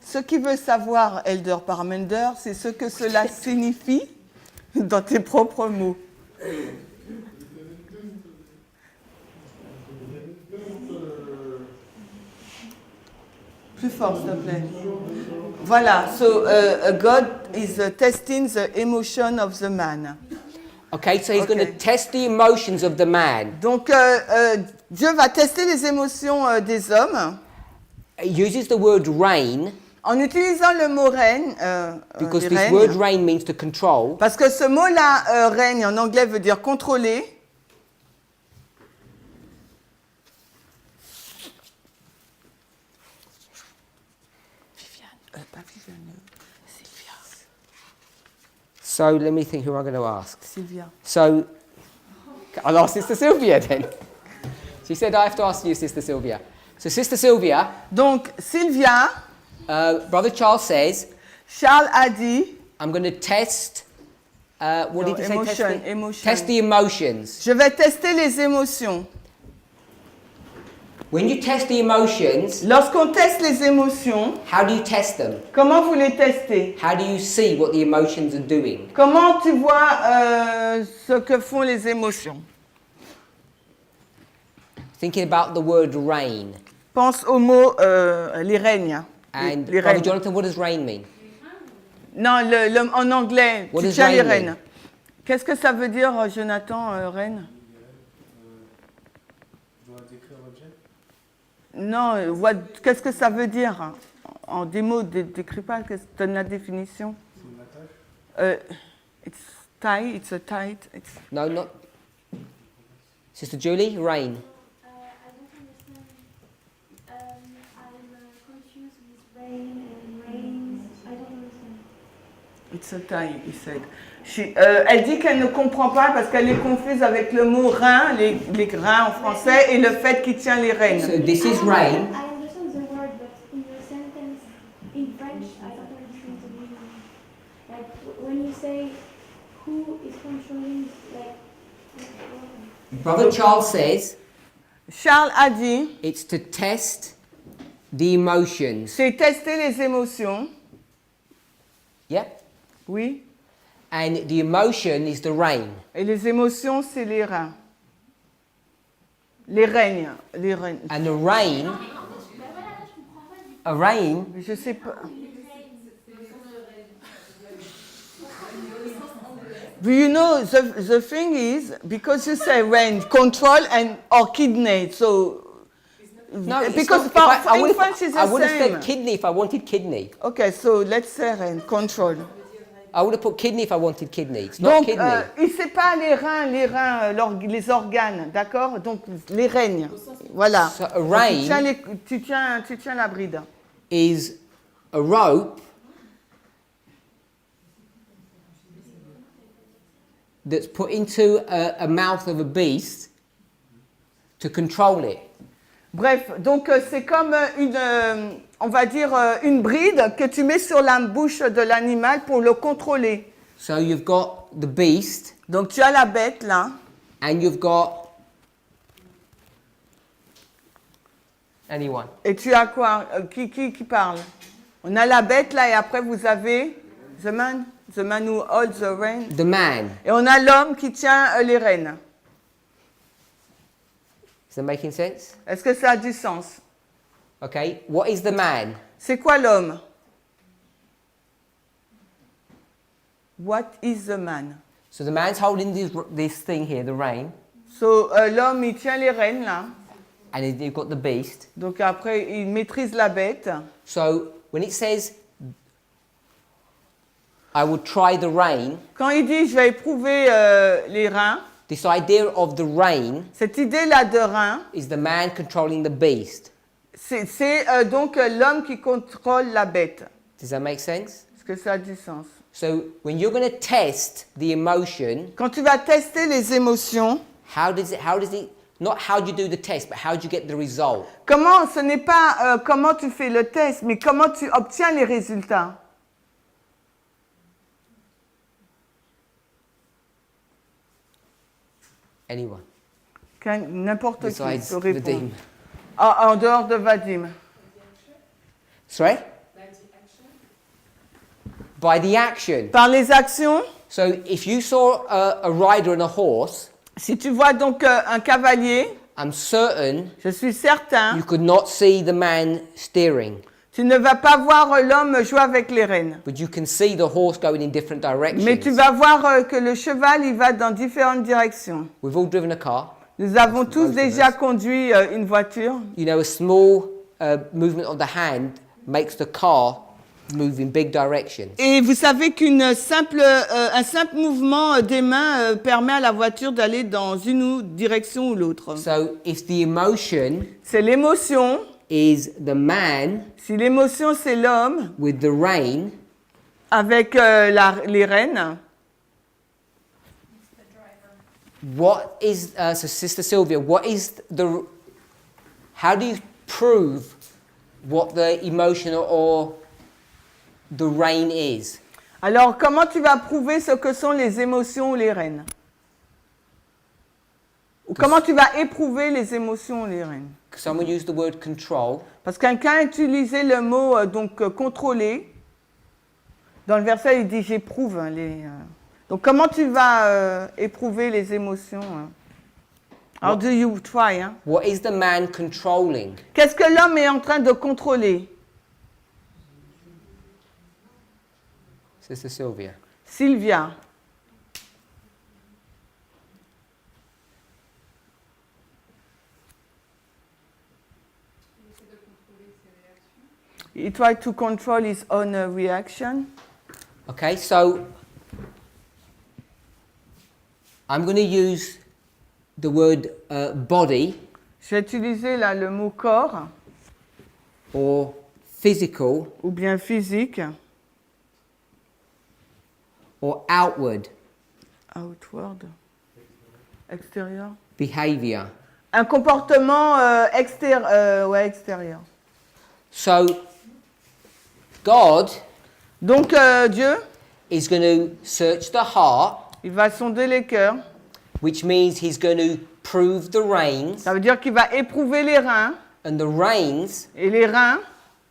ce qui veut savoir, Elder Parminder, c'est ce que cela signifie dans tes propres mots. Plus fort, s'il te plaît. Voilà, so God is testing the emotion of the man. Okay, so he's going Okay. to test the emotions of the man. Donc, Dieu va tester les émotions des hommes He uses the word rein en utilisant le mot reine. because les this règnes. word rein means to control. Parce que ce mot-là, règne, en anglais, veut dire contrôler. Viviane, pas Viviane, Sylvia. So let me think who I'm going to ask. Sylvia. So I'll ask Sister Sylvia then. She said I have to ask you, Sister Sylvia. So Sister Sylvia, Donc, Sylvia, Brother Charles says, Charles a dit, I'm going to test, what No, did he say? emotion, Test emotion. Test the emotions. je vais tester les émotions. When you test the emotions, Lorsqu'on teste les émotions, how do you test them? comment vous les testez? How do you see what the emotions are doing? Comment tu vois ce que font les émotions? Thinking about the word rein. Pense au mot les règnes. And les Brother règnes. Jonathan, what does rein mean? Non, en anglais, What tu does tiens les rein rênes. mean? Qu'est-ce que ça veut dire, Jonathan, reine? doit décrire l'objet. Non, qu'est-ce que ça veut dire? En des mots, décris pas, donne la définition. C'est une attache. It's tight, it's a tight. No, not. Sister Julie, rein. I don't understand. I'm confused with rain and rains. I don't understand. It's a tie, he said. Elle dit qu'elle ne comprend pas parce qu'elle est confuse avec le mot rein, les grains en français, et le fait qu'il tient les So rênes. this is rein. I understand the word, but in the sentence in French, I don't understand the meaning. Like when you say who is controlling, like. Brother Charles says Charles a dit, it's to test the emotions. C'est tester les émotions. Yeah? Oui. And the emotion is the rain. Et les émotions, c'est les reins. Les règnes. Les règnes. And the rain, a rain Mais je sais pas. Do you know, the thing is, because you say rain, control and or kidney, so... No, it's because not, for in French it's I the would have same. said kidney if I wanted kidney. Okay, so let's say rain, control. I would have put kidney if I wanted kidney. It's not Donc, kidney. c'est pas les reins, les organes, d'accord? Donc, les règnes, voilà. So a Donc, rein tu tiens la bride. is a rope that's put into a mouth of a beast to control it. Bref, donc c'est comme on va dire une bride que tu mets sur la bouche de l'animal pour le contrôler. So you've got the beast Donc tu as la bête là. and you've got anyone. Et tu as quoi? Qui parle? On a la bête là et après vous avez the man who holds the rein. The man. Et on a l'homme qui tient les rênes. Is that making sense? Est-ce que ça a du sens? Okay. What is the man? C'est quoi l'homme? What is the man? So the man's holding this thing here, the rein, So l'homme il tient les rênes là. and you've got the beast. Donc après il maîtrise la bête. So when it says, I will try the rein, Quand il dit je vais éprouver les reins, this idea of the rein cette idée là de rein, is the man controlling the beast. c'est donc l'homme qui contrôle la bête. Does that make sense? Est-ce que ça a du sens? So when you're going to test the emotion, Quand tu vas tester les émotions, how does it, not how do you do the test, but how do you get the result? comment, ce n'est pas comment tu fais le test, mais comment tu obtiens les résultats. Anyone? N'importe qui Besides peut répondre. Vadim. En dehors de Vadim. Sorry? By the action. Par les actions, So if you saw a rider and a horse, si tu vois donc un cavalier, I'm certain je suis certain, you could not see the man steering, tu ne vas pas voir l'homme jouer avec les rênes. but you can see the horse going in different directions. Mais tu vas voir que le cheval, il va dans différentes directions. We've all driven a car. Nous avons tous déjà conduit une voiture. You know, a small movement of the hand makes the car move in big directions. Et vous savez un simple mouvement des mains permet à la voiture d'aller dans une direction ou l'autre. So if the emotion C'est l'émotion. is the man Si l'émotion, c'est l'homme with the rein, avec les rênes, what is, so Sister Sylvia, how do you prove what the emotion or the rein is? alors comment tu vas prouver ce que sont les émotions ou les rênes? Ou comment tu vas éprouver les émotions ou les rênes? Someone used the word control. Parce que quelqu'un a utilisé le mot contrôler. Dans le verset, il dit j'éprouve les. Donc comment tu vas éprouver les émotions? How do you try? Hein? What is the man controlling? Qu'est-ce que l'homme est en train de contrôler? Sister Sylvia. Sylvia. He tried to control his own reaction. Okay, so I'm going to use the word body J'ai utilisé là le mot corps or physical ou bien physique. or outward Outward. Extérieur. behavior. Un comportement extérieur. So God Donc Dieu, is going to search the heart, il va sonder les cœurs. which means he's going to prove the reins, Ça veut dire qu'il va éprouver les reins. And the reins Et les reins,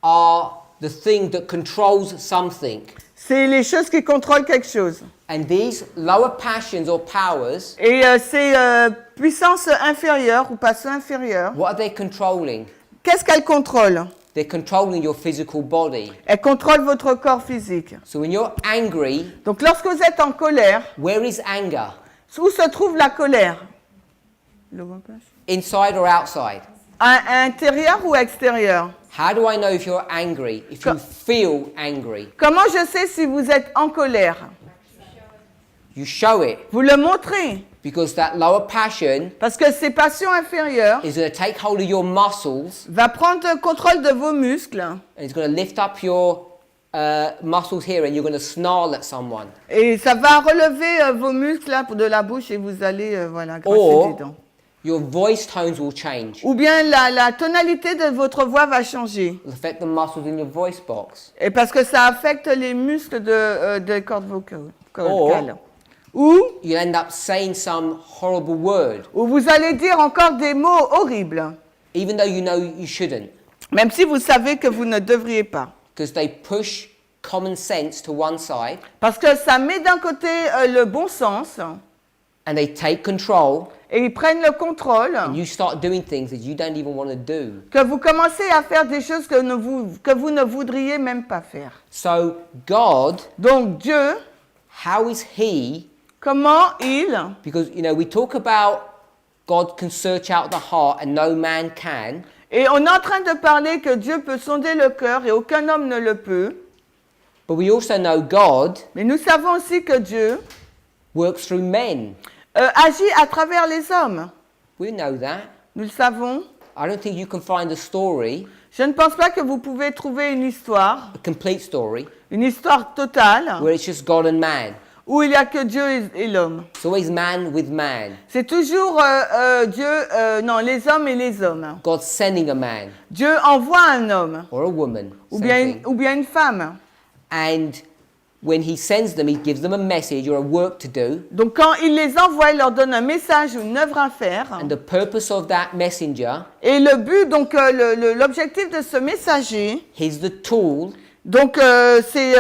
are the thing that controls something. c'est les choses qui contrôlent quelque chose. And these lower passions or powers, Et ces puissances inférieures ou passions inférieures, what are they controlling? qu'est-ce qu'elles contrôlent? They're controlling your physical body. Elles contrôlent votre corps physique. So when you're angry, Donc lorsque vous êtes en colère, where is anger? où se trouve la colère? Inside or outside? À intérieur ou extérieur? How do I know if you're angry, if you feel angry? Comment je sais si vous êtes en colère? You show it, Vous le montrez. because that lower passion Parce que ces passions inférieures is going to take hold of your muscles va prendre le contrôle de vos muscles and it's going to lift up your muscles here and you're going to snarl at someone. et ça va relever vos muscles là, de la bouche et vous allez voilà, grincer Or- des dents. Your voice tones will change. Ou bien la tonalité de votre voix va changer. It'll affect the muscles in your voice box. Et parce que ça affecte les muscles des cordes vocales. Ou You'll end up saying some horrible word, vous allez dire encore des mots horribles, even though you know you shouldn't, même si vous savez que vous ne devriez pas. because they push common sense to one side Parce que ça met d'un côté le bon sens and they take control et ils prennent le contrôle, and you start doing things that you don't even want to do. que vous commencez à faire des choses que vous ne voudriez même pas faire. So God, Donc Dieu, how is He? comment il, Because, you know, we talk about God can search out the heart and no man can. et on est en train de parler que Dieu peut sonder le cœur et aucun homme ne le peut, But we also know God mais nous savons aussi que Dieu works through men. agit à travers les hommes. We know that. Nous le savons. I don't think you can find a story, Je ne pense pas que vous pouvez trouver une histoire a complete story, totale, where it's just God and man. où il n'y a que Dieu et l'homme. It's always man with man. C'est toujours les hommes et les hommes. God sending a man Dieu envoie un homme, or a woman. ou same thing. bien une femme. And when he sends them, he gives them a message or a work to do. Donc quand il les envoie, il leur donne un message ou une œuvre à faire. And the purpose of that messenger, Et le but, donc l'objectif de ce messager, he's the tool donc c'est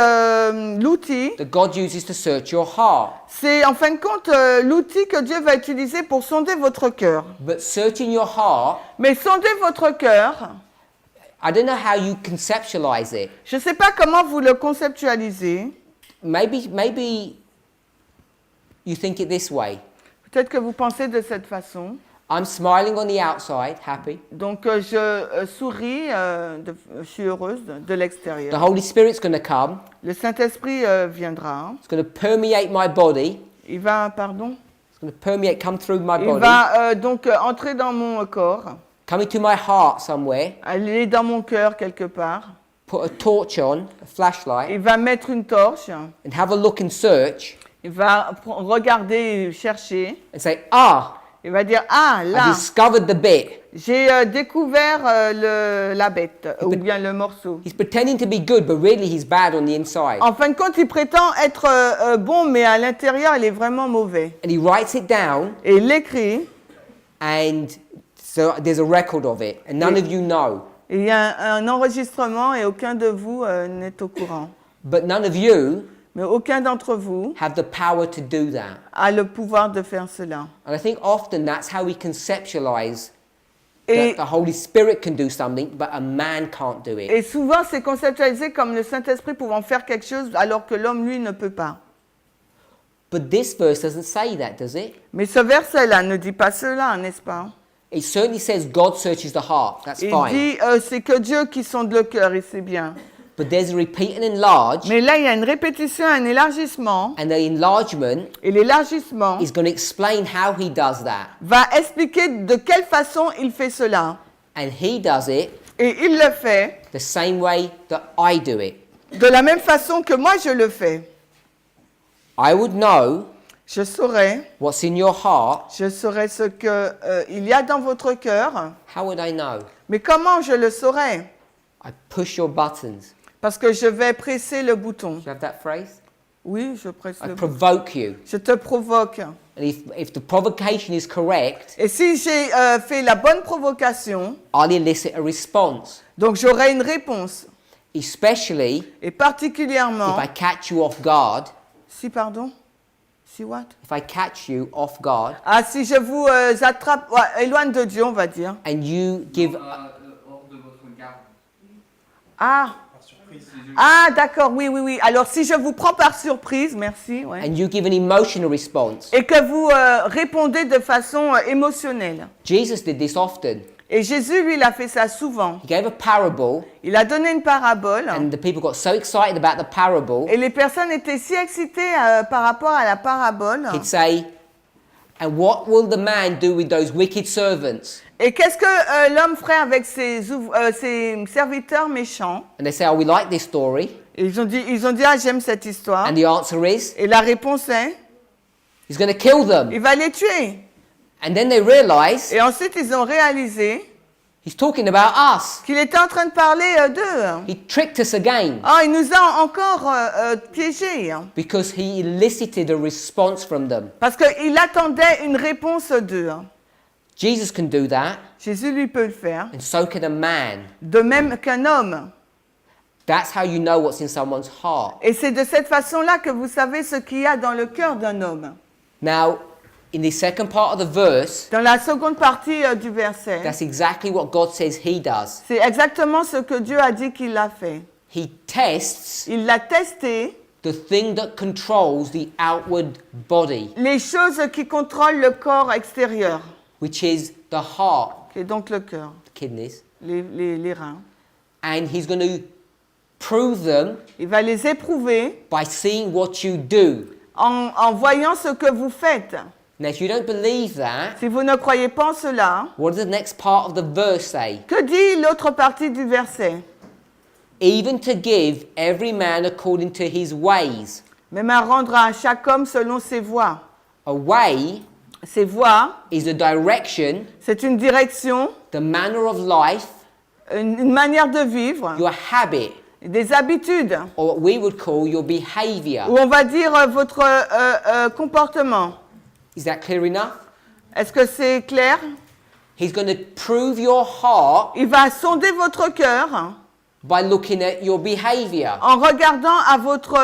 l'outil, that God uses to search your heart. c'est en fin de compte l'outil que Dieu va utiliser pour sonder votre cœur. But searching your heart, Mais sonder votre cœur, I don't know how you conceptualize it. je ne sais pas comment vous le conceptualisez. Maybe you think it this way. Peut-être que vous pensez de cette façon. I'm smiling on the outside, happy. Donc je souris, je suis heureuse de The l'extérieur. Holy Spirit's going to come. Le Saint-Esprit viendra. It's going to permeate my body. Il va, pardon, It's going to permeate, come through my il body, va donc entrer dans mon corps, come into my heart somewhere, aller dans mon cœur quelque part. put a torch on, a flashlight, Il va mettre une torche. and have a look and search, Il va regarder et chercher. and say, ah, Il va dire, ah I là, discovered the bit. j'ai découvert la bête ou bien le morceau. He's pretending to be good, but really he's bad on the inside. En fin de compte, il prétend être bon, mais à l'intérieur, il est vraiment mauvais. And he writes it down, Et il l'écrit. and so there's a record of it, and none Oui. of you know. Il y a un enregistrement et aucun de vous n'est au courant. But none of you Mais aucun d'entre vous have the power to do that. a le pouvoir de faire cela. And I think often that's how we conceptualize Et, that the Holy Spirit can do something, but a man can't do it. et souvent, c'est conceptualisé comme le Saint-Esprit pouvant faire quelque chose alors que l'homme, lui, ne peut pas. But this verse doesn't say that, does it? Mais ce verset-là ne dit pas cela, n'est-ce pas? It certainly says God searches the heart. That's Il fine. dit c'est que Dieu qui sonde le cœur et c'est bien. But there's a repeat and enlarge, Mais là, il y a une répétition, un élargissement. and the enlargement Et l'élargissement is going to explain how he does that. va expliquer de quelle façon il fait cela. And he does it Et il le fait the same way that I do it. de la même façon que moi je le fais. I would know Je saurais, what's in your heart. ce que il y a dans votre cœur. How would I know? Mais comment je le saurais? I push your buttons. Parce que je vais presser le bouton. Do you have that phrase? Oui, je presse I le bouton. provoke you. Je te provoque. And if the provocation is correct, Et si j'ai fait la bonne provocation, I'll elicit a response. donc j'aurai une réponse. Especially Et particulièrement, if I catch you off guard. si pardon, si what? If I catch you off guard Ah, si je vous attrape, ouais, éloigne de Dieu, on va dire. and you give Hors de votre garde. Ah, Par surprise. ah, d'accord, oui, oui, oui. Alors si je vous prends par surprise, merci, ouais. and you give an emotional response. Et que vous répondez de façon émotionnelle. Jesus did this often. Et Jésus, lui, il a fait ça souvent. He gave a parable Il a donné une parabole. and the people got so excited about the parable. Et les personnes étaient si excitées par rapport à la parabole. He'd say, and what will the man do with those wicked servants? Et qu'est-ce que l'homme ferait avec ses serviteurs méchants? And they say, oh, we like this story. Et ils ont dit, ah, j'aime cette histoire. And the answer is, Et la réponse est, he's going to kill them. il va les tuer. And then they realize Et ensuite, ils ont réalisé he's talking about us. qu'il était en train de parler d'eux. He tricked us again Oh, il nous a encore piégés. because he elicited a response from them. Parce qu'il attendait une réponse d'eux. Jesus can do that, Jésus, lui, peut le faire. and so can a man. De même qu'un homme. That's how you know what's in someone's heart. Et c'est de cette façon-là que vous savez ce qu'il y a dans le cœur d'un homme. Now, in the second part of the verse, Dans la seconde partie du verset, that's exactly what God says he does. c'est exactement ce que Dieu a dit qu'il a fait. He tests Il l'a testé, the thing that controls the outward body, les choses qui contrôlent le corps extérieur, which is the heart, qui est donc le cœur, the kidneys, les reins. and he's going to prove them Il va les éprouver by seeing what you do. en voyant ce que vous faites. Now, if you don't believe that, Si vous ne croyez pas en cela, what does the next part of the verse say? que dit l'autre partie du verset? Even to give every man according to his ways. Même à rendre à chaque homme selon ses voies. A way Ses voies, is the direction, c'est une direction, the manner of life, une manière de vivre, your habit, des habitudes, or what we would call your behavior. ou on va dire votre comportement. Is that clear enough? Est-ce que c'est clair? He's going to prove your heart Il va sonder votre cœur by looking at your behavior. en regardant à votre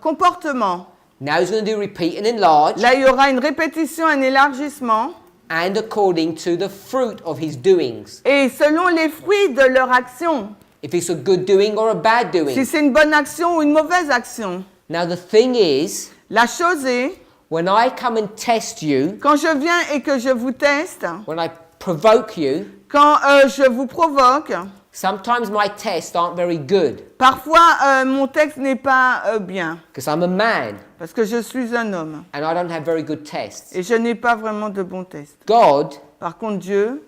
comportement. Now he's going to do repeat and enlarge, Là, il y aura une répétition, un élargissement, and according to the fruit of his doings. et selon les fruits de leur action. If it's a good doing or a bad Si doing. c'est une bonne action ou une mauvaise action. Now the thing is, La chose est, when I come and test you, quand je viens et que je vous teste, when I provoke you, quand je vous provoque, sometimes my tests aren't very good parfois mon texte n'est pas bien, because I'm a man parce que je suis un homme and I don't have very good tests. et je n'ai pas vraiment de bons tests. God Par contre, Dieu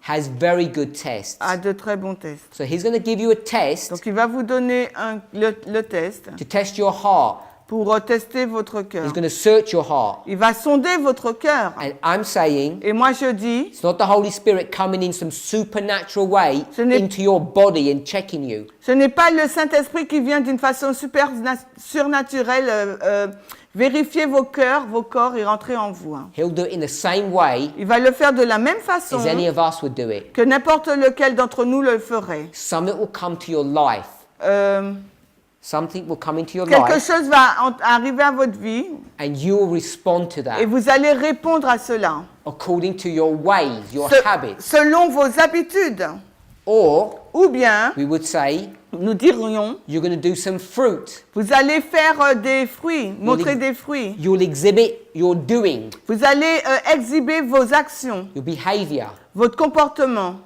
has very good tests. a de très bons tests. So he's going to give you a test Donc il va vous donner le test to test your heart. pour tester votre cœur. He's going to search your heart. Il va sonder votre cœur. And I'm saying Et moi je dis, it's not the Holy Spirit coming in some supernatural way Ce n'est- into your body and checking you. ce n'est pas le Saint-Esprit qui vient d'une façon surnaturelle vérifier vos cœurs, vos corps et rentrer en vous. Hein. He'll do it in the same way Il va le faire de la même façon as any of us would do it. que n'importe lequel d'entre nous le ferait. Something will come to your life. Euh, Something will come into your quelque life chose va arriver à votre vie and you will respond to et that vous allez répondre à cela according to your ways, your habits. selon vos habitudes. Or Ou bien, we would say nous dirions, you're going to do some fruit. vous allez faire des fruits, montrer des fruits. You'll exhibit your doing, Vous allez exhiber vos actions, your behavior. votre comportement.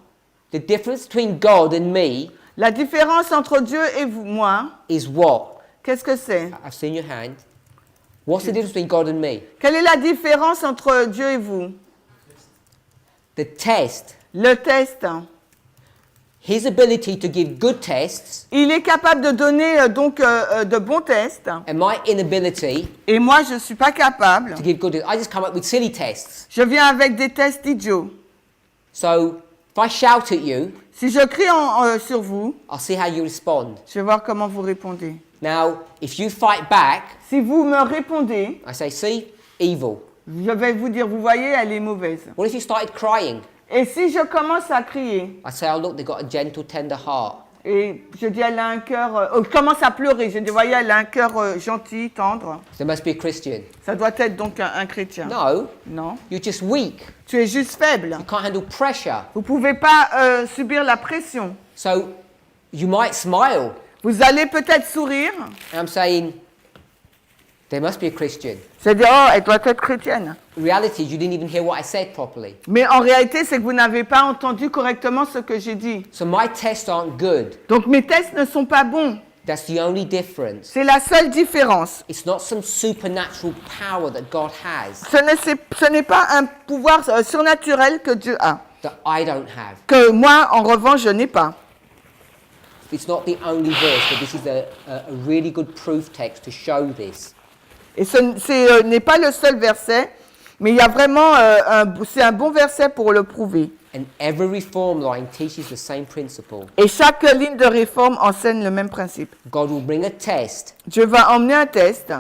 The difference between God and me La différence entre Dieu et vous, moi, is what? qu'est-ce que c'est? I've seen your hand. What's the difference between God and me? Quelle est la différence entre Dieu et vous? The test. Le test. His ability to give good tests Il est capable de donner donc de bons tests. and my inability Et moi, je ne suis pas capable. to give good tests. I just come up with silly tests. Je viens avec des tests idiots. So if I shout at you, Si je crie sur vous, I'll see how you respond. je vais voir comment vous répondez. Now, if you fight back, Si vous me répondez, I say, see, evil. Je vais vous dire, vous voyez, elle est mauvaise. What if you started crying? Et si je commence à crier, I say, oh look, they've got a gentle, tender heart. et je dis, elle a un cœur... je commence à pleurer, je dis, voyez, elle a un cœur gentil, tendre. They must be a Christian. Ça doit être donc un chrétien. No, Non. you're just weak. Tu es juste faible. You can't handle pressure. Vous ne pouvez pas subir la pression. So you might smile. Vous allez peut-être sourire. And I'm saying, they must be a Christian. C'est-à-dire, oh, elle doit être chrétienne. The reality is you didn't even hear what I said properly. Mais en réalité, c'est que vous n'avez pas entendu correctement ce que j'ai dit. So my tests aren't good. Donc mes tests ne sont pas bons. That's the only difference. C'est la seule différence. It's not some supernatural power that God has Ce n'est pas un pouvoir surnaturel que Dieu a. that I don't have. Que moi, en revanche, je n'ai pas. It's not the only verse, but this is a really good proof text to show this. Et ce n'est pas le seul verset, mais il y a vraiment, c'est un bon verset pour le prouver. And every reform line teaches the same principle. Et chaque ligne de réforme enseigne le même principe. God will bring a test. Dieu va emmener un test.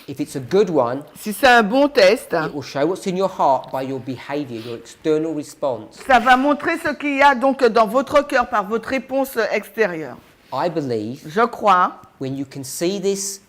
If it's a good one, Si c'est un bon test, it will show what's in your heart by your behavior, your external response. ça va montrer ce qu'il y a donc dans votre cœur par votre réponse extérieure. I believe Je crois, when you can see this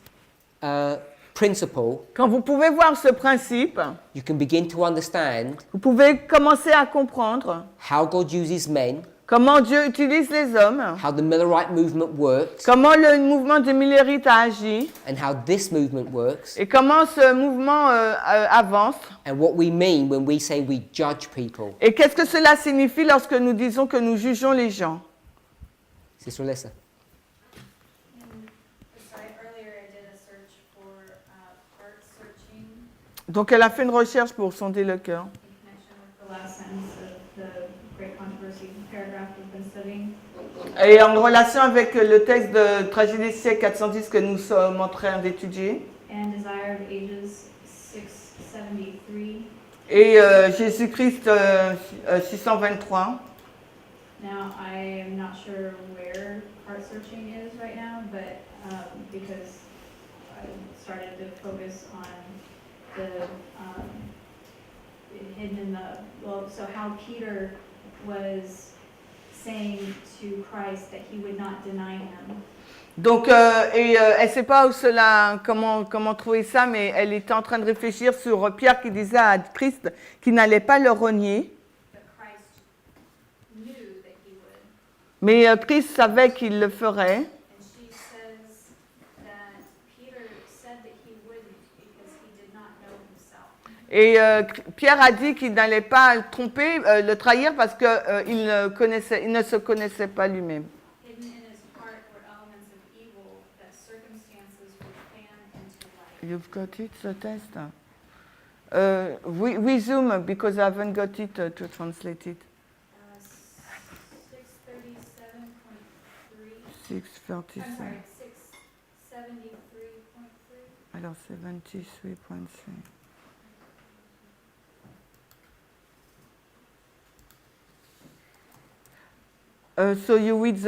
principle, quand vous pouvez voir ce principe, you can begin to understand vous pouvez commencer à comprendre how God uses men, comment Dieu utilise les hommes, how the Millerite movement works, comment le mouvement de Millerite a agi, and how this movement works, et comment ce mouvement avance. and what we mean when we say we judge people. Et qu'est-ce que cela signifie lorsque nous disons que nous jugeons les gens? Sister Alyssa. Sorry, earlier I did a search for heart searching Donc elle a fait une recherche pour sonder le cœur. in connection with the last sentence of the Great Controversy paragraph we've been studying. Et en relation avec le texte de Tragédie siècle 410 que nous sommes en train d'étudier. And Desire of Ages 673. Et Jésus-Christ 623. Now, I am not sure where heart searching is right now, but because I started to focus on the hidden in the, well, so how Peter was saying to Christ that he would not deny him. Donc, elle ne sait pas où cela, comment trouver ça, mais elle était en train de réfléchir sur Pierre qui disait à Christ qu'il n'allait pas le renier. But Christ knew that he would. Mais Christ savait qu'il le ferait. And she says that Peter said that he wouldn't because he did not know himself. Et Pierre a dit qu'il n'allait pas le tromper, le trahir, parce qu'il ne se connaissait pas lui-même. Hidden in his heart were elements of evil that circumstances would fan into life. You've got it, the test? We zoom, because I haven't got it to translate it. 637.3. 637. I'm sorry, 673.3. Alors, 73.3. So you read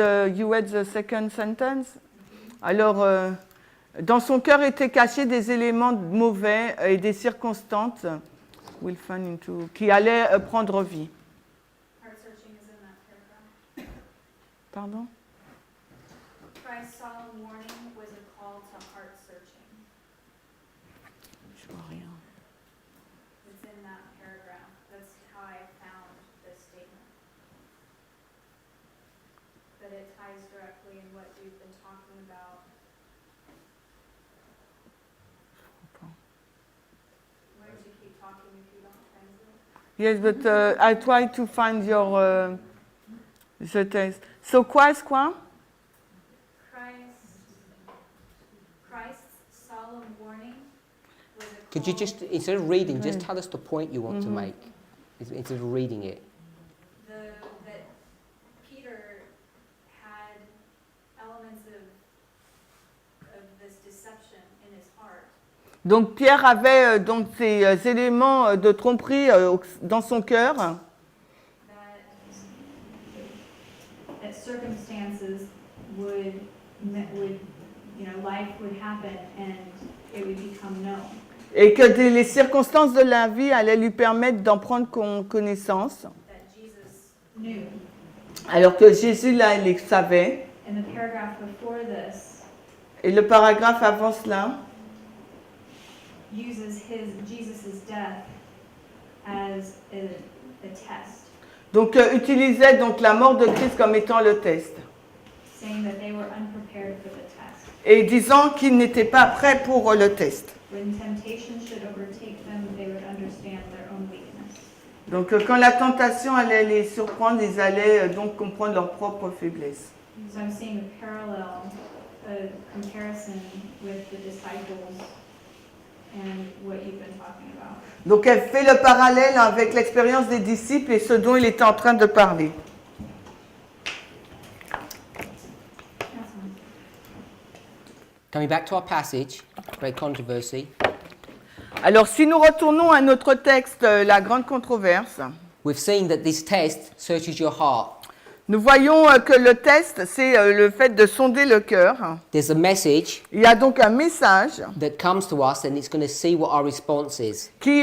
the second sentence? Alors, dans son cœur étaient cachés des éléments mauvais et des circonstances will fan into, qui allaient prendre vie. Heart searching is in that paragraph. Pardon? Christ's solemn warning was a call to heart searching. Je vois rien. It's in that paragraph. That's how I found this statement. But it ties directly in what we've been talking about. Why don't you keep talking if you don't translate? Yes, but I try to find your the text. So quoi? Christ's solemn warning was a Could you call just, instead of reading, just tell us the point you want to make, instead of reading it. that Peter had elements of this deception in his heart. Donc Pierre avait donc ces éléments de tromperie dans son cœur. That circumstances would, life would happen and it would become known. Et que les circonstances de la vie allaient lui permettre d'en prendre connaissance. that Jesus knew. Alors que Jésus, là, il les savait. And the paragraph before this Et le paragraphe avant cela uses Jesus' death as a test, donc, utilisait donc la mort de Christ comme étant le test. saying that they were unprepared for the test. Et disant qu'ils n'étaient pas prêts pour le test. When temptation should overtake them, they would understand their own weakness. Donc, quand la tentation allait les surprendre, ils allaient donc comprendre leur propre faiblesse. So I'm seeing a parallel, a comparison with the disciples and what you've been talking about. Donc, elle fait le parallèle avec l'expérience des disciples et ce dont il était en train de parler. Coming back to our passage, great controversy. Alors, si nous retournons à notre texte, la grande controverse, We've seen that this test searches your heart. nous voyons que le test, c'est le fait de sonder le cœur. There's a message Il y a donc un message that comes to us and it's going to see what our response is. qui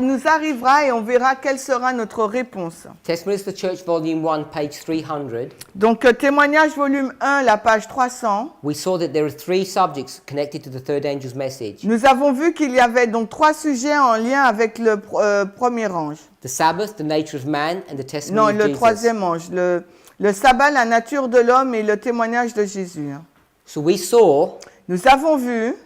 nous arrivera et on verra quelle sera notre réponse. Testimonies of the Church, Volume 1, page 300. Donc, témoignage volume 1, la page 300. We saw that there are 3 subjects connected to the third angel's message. Nous avons vu qu'il y avait donc 3 sujets en lien avec le premier ange. The Sabbath, the nature of man, and the Non, testimony of le Jesus. troisième ange. Le sabbat, la nature de l'homme et le témoignage de Jésus. So we saw, Nous avons vu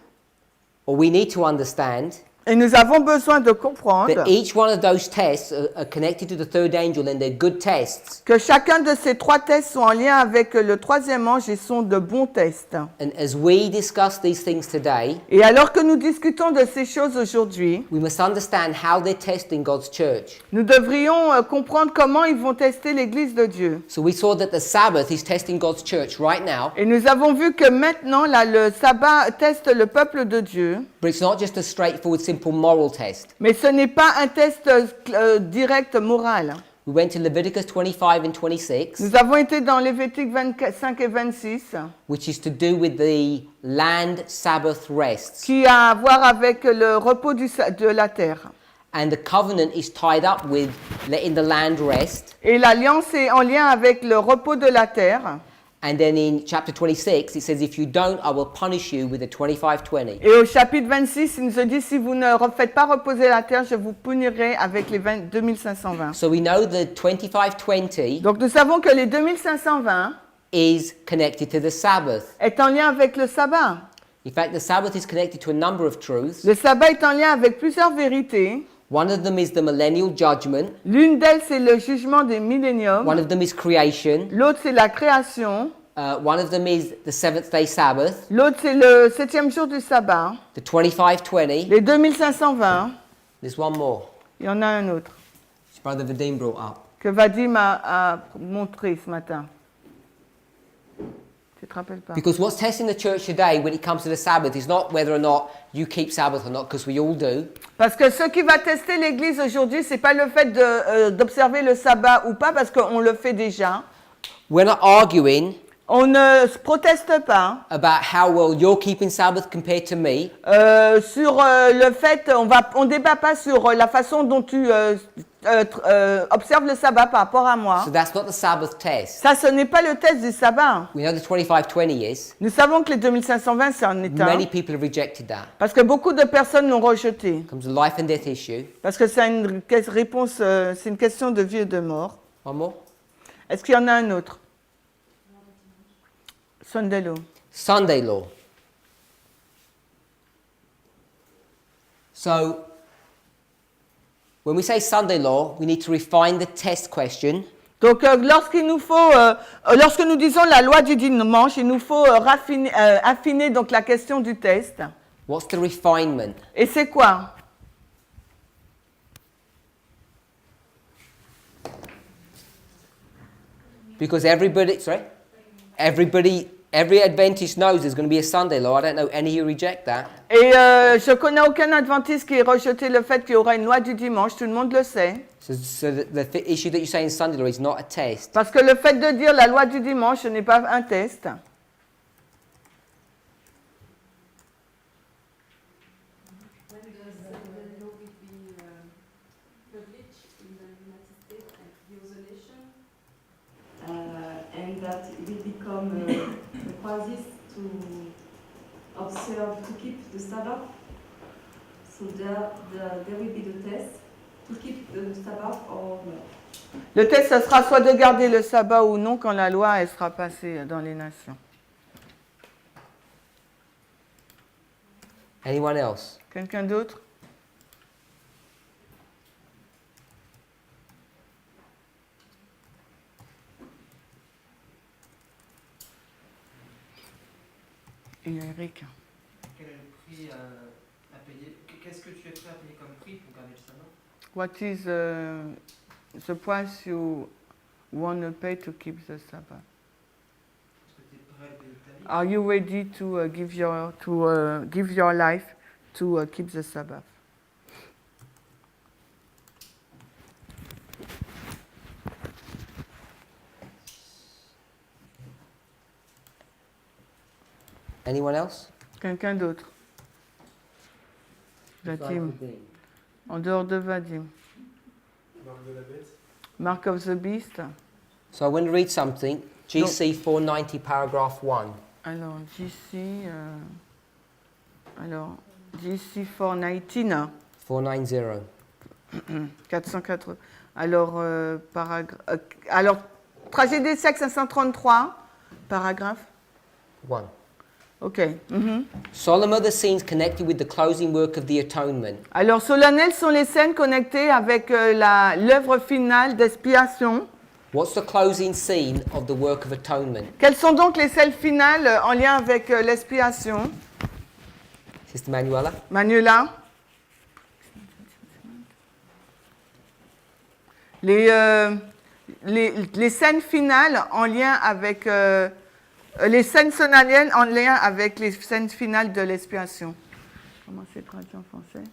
or we need to understand, et nous avons besoin de comprendre that each one of those tests are connected to the third angel and they're good tests. que chacun de ces 3 tests sont en lien avec le troisième ange et sont de bons tests. And as we discuss these things today, Et alors que nous discutons de ces choses aujourd'hui, we must understand how they're testing God's church. nous devrions comprendre comment ils vont tester l'Église de Dieu. So we saw that the Sabbath is testing God's church right now, Et nous avons vu que maintenant, là, le sabbat teste le peuple de Dieu, but it's not just a straightforward, simple moral test. mais ce n'est pas un test direct moral. We went to Leviticus 25 and 26, Nous avons été dans Lévitique 25 et 26, which is to do with the land Sabbath rests. qui a à voir avec le repos de la terre. And the covenant is tied up with letting the land rest. Et l'alliance est en lien avec le repos de la terre. And then in chapter 26, it says, if you don't, I will punish you with a 25-20. Et au chapitre 26, il nous dit, si vous ne faites pas reposer la terre, je vous punirai avec les 2520. So we know the 25-20 Donc nous savons que les 2520 is connected to the Sabbath. est en lien avec le sabbat. In fact, the Sabbath is connected to a number of truths. Le sabbat est en lien avec plusieurs vérités. One of them is the millennial judgment. L'une d'elles, c'est le jugement des milléniums. One of them is creation. L'autre, c'est la création. One of them is the seventh day Sabbath. L'autre, c'est le 7e jour du sabbat. The 25-20. Les 2520. There's one more, Il y en a un autre which Brother Vadim brought up. que Vadim a montré ce matin. Tu te rappelles pas? Because what's testing the church today when it comes to the Sabbath is not whether or not you keep Sabbath or not, because we all do. Parce que ce qui va tester l'Église aujourd'hui, c'est pas le fait d'observer le sabbat ou pas, parce qu'on le fait déjà. We're not arguing On ne se proteste pas about how well you're keeping Sabbath compared to me. sur le fait, on débat pas sur la façon dont tu observes le sabbat par rapport à moi. So that's not the Sabbath test. Ça, ce n'est pas le test du sabbat. We know the 25-20 is. Nous savons que les 2520, c'est en état. Many people have rejected that. Parce que beaucoup de personnes l'ont rejeté. It comes a life and death issue. Parce que c'est une réponse, c'est une question de vie et de mort. One more. Est-ce qu'il y en a un autre? Sunday law. Sunday law. So, when we say Sunday law, we need to refine the test question. Donc, lorsque nous disons la loi du dimanche, il nous faut affiner donc la question du test. What's the refinement? Et c'est quoi? Because every Adventist knows there's going to be a Sunday law. I don't know any who reject that. Et je connais aucun adventiste qui ait rejeté le fait qu'il y aura une loi du dimanche. Tout le monde le sait. So the issue that you say in Sunday law is not a test. Parce que le fait de dire la loi du dimanche, ce n'est pas un test. will become a crisis to observe, to keep the Sabbath. So there will be the test to keep the Sabbath or not. Le test, ça sera soit de garder le sabbat ou non quand la loi elle sera passée dans les nations. Anyone else? Quelqu'un d'autre? Et Eric. Quel est le prix à payer? Qu'est-ce que tu es prêt à payer comme prix pour garder le sabbat? What is the price you want to pay to keep the Sabbath? Est-ce que tu es prêt à payer ta vie? Are you ready to give your life to keep the Sabbath? Anyone else? Quelqu'un d'autre? Vadim. En dehors de Vadim. Marc de la bête. Mark of the Beast. So I want to read something. GC 490, paragraph 1. Alors, GC 419. 490. 480. Alors, trajet des sexes 533, paragraphe. 1. Ok. Solemn are the scenes connected with the closing work of the atonement. Alors, solennelles sont les scènes connectées avec l'œuvre finale d'expiation. What's the closing scene of the work of atonement? Quelles sont donc les scènes finales en lien avec l'expiation? Sister Manuela? Manuela? Les scènes finales en lien avec... les scènes solennelles en lien avec les scènes finales de l'expiation. Comment c'est traduit en français?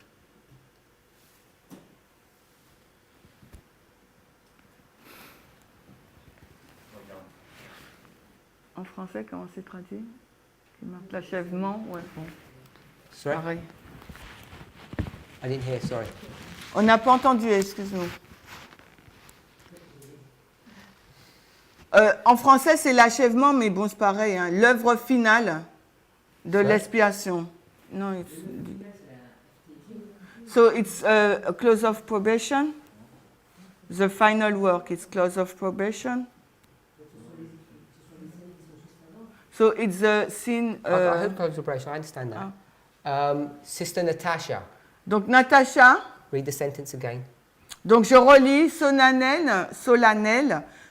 En français, comment c'est traduit? Qui marque l'achèvement? Ouais, bon. Sorry? Pareil. I didn't hear, sorry. On n'a pas entendu, excuse-nous. En français, c'est l'achèvement, mais bon, c'est pareil. Hein, l'œuvre finale de l'expiation. Non, so it's a close of probation. The final work is close of probation. So it's a scene. I heard close operation, I understand that. Sister Natasha, Donc Natacha. read the sentence again. Donc je relis solennelles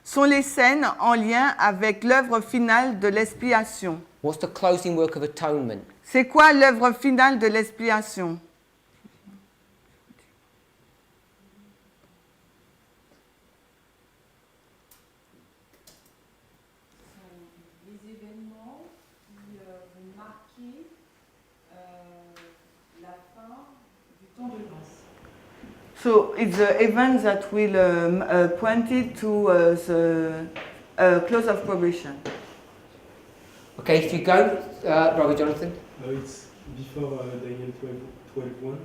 sont les scènes en lien avec l'œuvre finale de l'expiation. What's the closing work of atonement? C'est quoi l'œuvre finale de l'expiation? Les événements qui vont marquer la fin du temps de grâce. So it's the events that will point it to the close of probation. Okay, if you go, Brother Jonathan. No, it's before Daniel 12:1.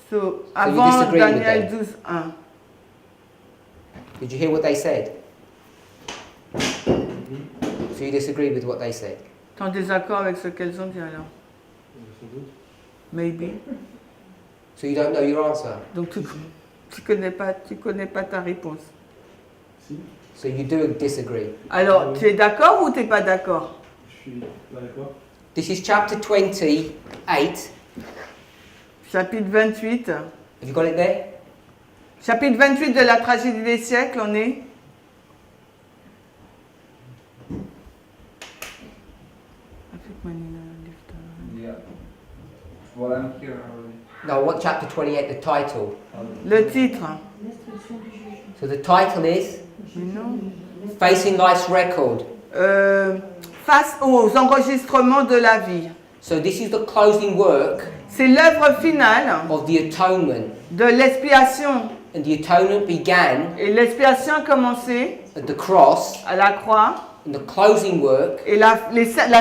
So you avant disagree with Daniel them? 12:1. Did you hear what they said? So you disagree with what they said? Tu es en désaccord avec ce qu'elles ont dit alors? Sans doute. Maybe. So you don't know your answer? Donc tu connais pas ta réponse. Si, So you do disagree? Alors, tu es d'accord ou tu n'es pas d'accord? je suis pas d'accord. This is chapter 28. Chapitre 28. Have you got it there? Chapitre 28 de la tragédie des siècles, on est. Yeah. Well, I'm here already. No, what chapter 28, the title? Le titre. So the title is Non. Facing Life's Record. Face aux enregistrements de la vie. So this is the closing work C'est l'œuvre finale of the atonement. de l'expiation. And the atonement began Et l'expiation a commencé at the cross, à la croix. and the closing work Et la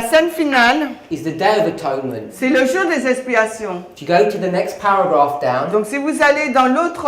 scène finale, is the Day of Atonement. c'est le jour des expiations. If you go to the next paragraph down, Donc si vous allez dans l'autre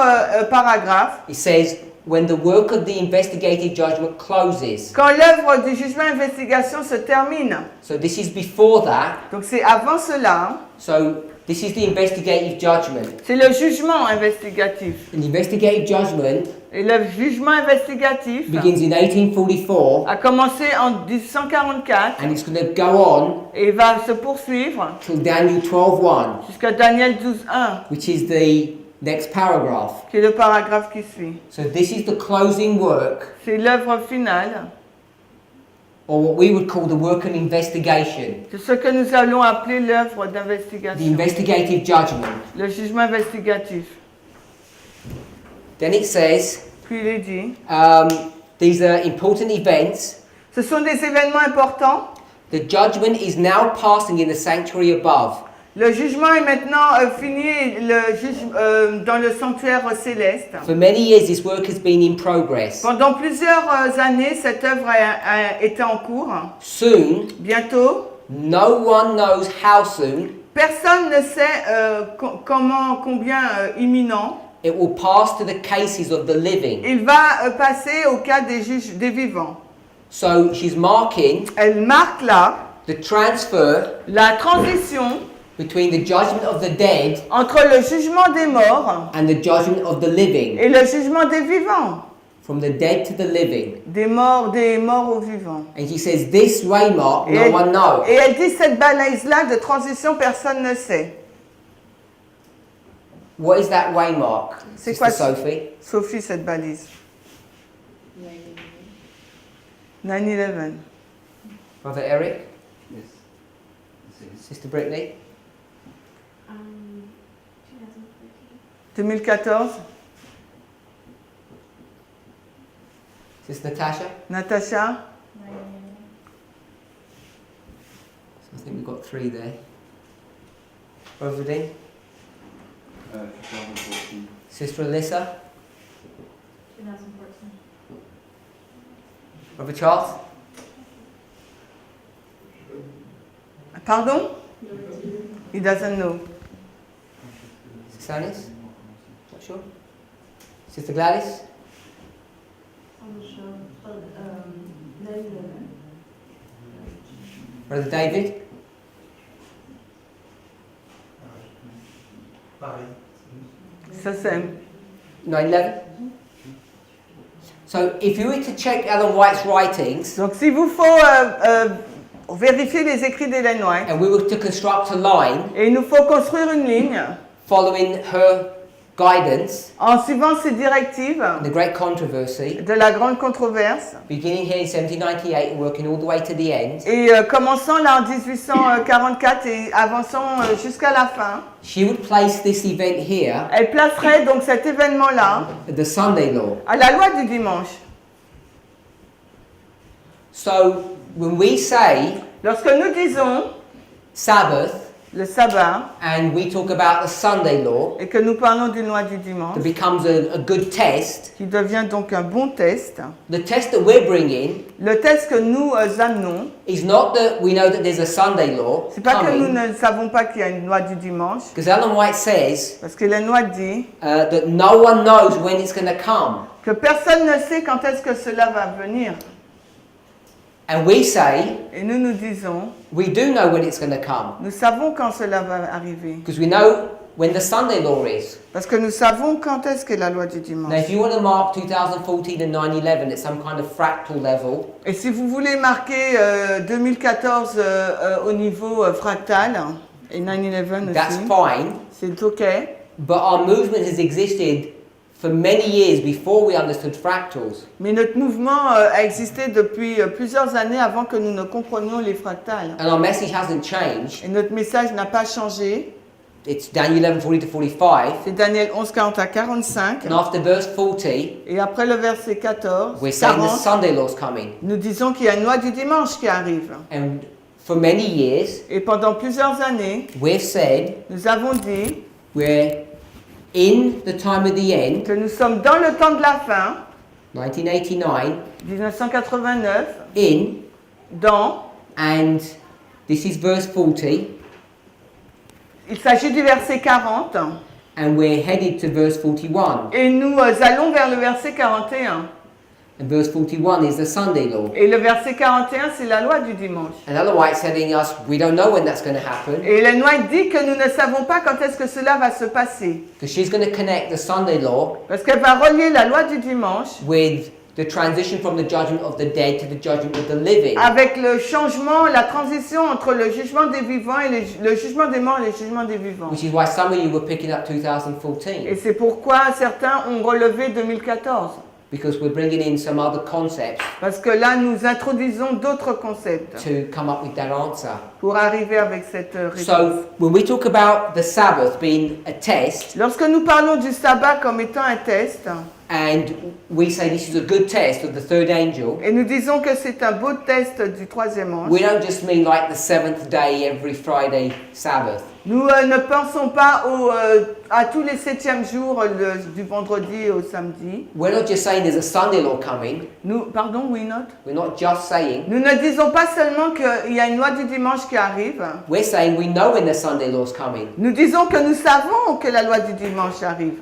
paragraphe, it says, when the work of the investigative judgment closes. Quand l'œuvre du jugement-investigation se termine. So this is before that. Donc c'est avant cela. So this is the investigative judgment. C'est le jugement investigatif. And the investigative judgment Et le jugement investigatif begins in 1844 a commencé en 1844 and it's going to go on et va se poursuivre till Daniel 12:1, jusqu'à Daniel 12:1, which is the next paragraph. qui est le paragraphe qui suit. So this is the closing work, C'est l'œuvre finale. or what we would call the work of investigation, C'est ce que nous allons appeler l'œuvre the d'investigation, investigative judgment. le jugement investigatif. Then it says, Puis il est dit, these are important events. ce sont des événements importants. The judgment is now passing in the sanctuary above. Le jugement est maintenant fini dans le sanctuaire céleste. For many years, this work has been in progress. Pendant plusieurs années, cette œuvre a été en cours. Soon, Bientôt, no one knows how soon, personne ne sait combien imminent. it will pass to the cases of the living. Il va passer au cas des vivants. So she's marking Elle marque là the transfer la transition between the judgment of the dead entre le jugement des morts and the judgment of the living. et le jugement des vivants. From the dead to the living. Des morts aux vivants. And she says, this waymark, Et no one knows. et elle dit cette balise-là de transition, personne ne sait. What is that waymark, C'est Sister quoi, Sophie? Sophie, cette balise? 9/11. Brother Eric? Yes. Sister Brittany? 2014. Sister Natasha? Natacha. So I think we've got 3 there. Brother Dean? 2014. Sister Alyssa? 2014. Brother Charles? Pardon? He doesn't know. Sister Anis? Not sure. Sister Gladys? I'm not sure. 9/11. Brother David? Pareil. Ça c'est. 9/11? So if you were to check Ellen White's writings, Donc s'il vous faut vérifier les écrits d'Ellen White, and we were to construct a line et il nous faut construire une ligne following her guidance en suivant ses directives in the great controversy, de la grande controverse, beginning here in 1798 and working all the way to the end, et commençant là en 1844 et avançant jusqu'à la fin, she would place this event here, elle placerait donc cet événement-là the Sunday law. à la loi du dimanche. So when we say Lorsque nous disons Sabbath le sabbat and we talk about the Sunday law, et que nous parlons d'une loi du dimanche, that becomes a good test. qui devient donc un bon test, The test that we're bringing le test que nous amenons, is not that we know that there's a Sunday law c'est pas que nous coming, ne savons pas qu'il y a une loi du dimanche, because Ellen White says parce que la loi dit that no one knows when it's going to come. que personne ne sait quand est-ce que cela va venir. And we say, Et nous disons, we do know when it's going to come, nous savons quand cela va arriver. because we know when the Sunday law is. Parce que nous savons quand est-ce qu'est la loi du Now, dimanche. if you want to mark 2014 and 9/11 at some kind of fractal level, Et si vous voulez marquer 2014 au niveau fractal, et 9/11 that's aussi, fine. c'est ok. But our movement has existed for many years before we understood fractals. Mais notre mouvement a existé depuis plusieurs années avant que nous ne comprenions les fractales. And our message hasn't changed. Et notre message n'a pas changé. It's Daniel 11:40-45. C'est Daniel 11, 40 à 45. And after verse 40, Et après le verset 14, we're saying the 40, Sunday law's coming. nous disons qu'il y a une loi du dimanche qui arrive. And for many years, Et pendant plusieurs années, we've said nous avons dit we're in the time of the end, que nous sommes dans le temps de la fin, 1989, 1989, in, dans, and this is verse 40. il s'agit du verset 40, And we're headed to verse 41. Et nous allons vers le verset 41. And verse 41 is the Sunday law. Et le verset 41, c'est la loi du dimanche. And Ellen White's telling us we don't know when that's going to happen. Et Ellen White dit que nous ne savons pas quand est-ce que cela va se passer. Because she's going to connect the Sunday law Parce qu'elle va relier la loi du dimanche with the transition from the judgment of the dead to the judgment of the living. avec le changement, la transition entre le jugement des vivants et le jugement des morts et le jugement des vivants. Which is why some of you were picking up 2014. Et c'est pourquoi certains ont relevé 2014. Because we're bringing in some other concepts Parce que là, nous introduisons d'autres concepts to come up with that answer. pour arriver avec cette réponse. So when we talk about the Sabbath being a test, Lorsque nous parlons du sabbat comme étant un test, and we say this is a good test of the third angel, et nous disons que c'est un beau test du troisième ange, we don't just mean like the seventh day every Friday Sabbath. nous ne pensons pas à tous les 7e jours du vendredi au samedi. We're not just saying there's a Sunday law coming. Pardon, oui, not. We're not just saying. Nous ne disons pas seulement qu'il y a une loi du dimanche qui arrive. We're saying we know when the Sunday law's coming. Nous disons que nous savons que la loi du dimanche arrive.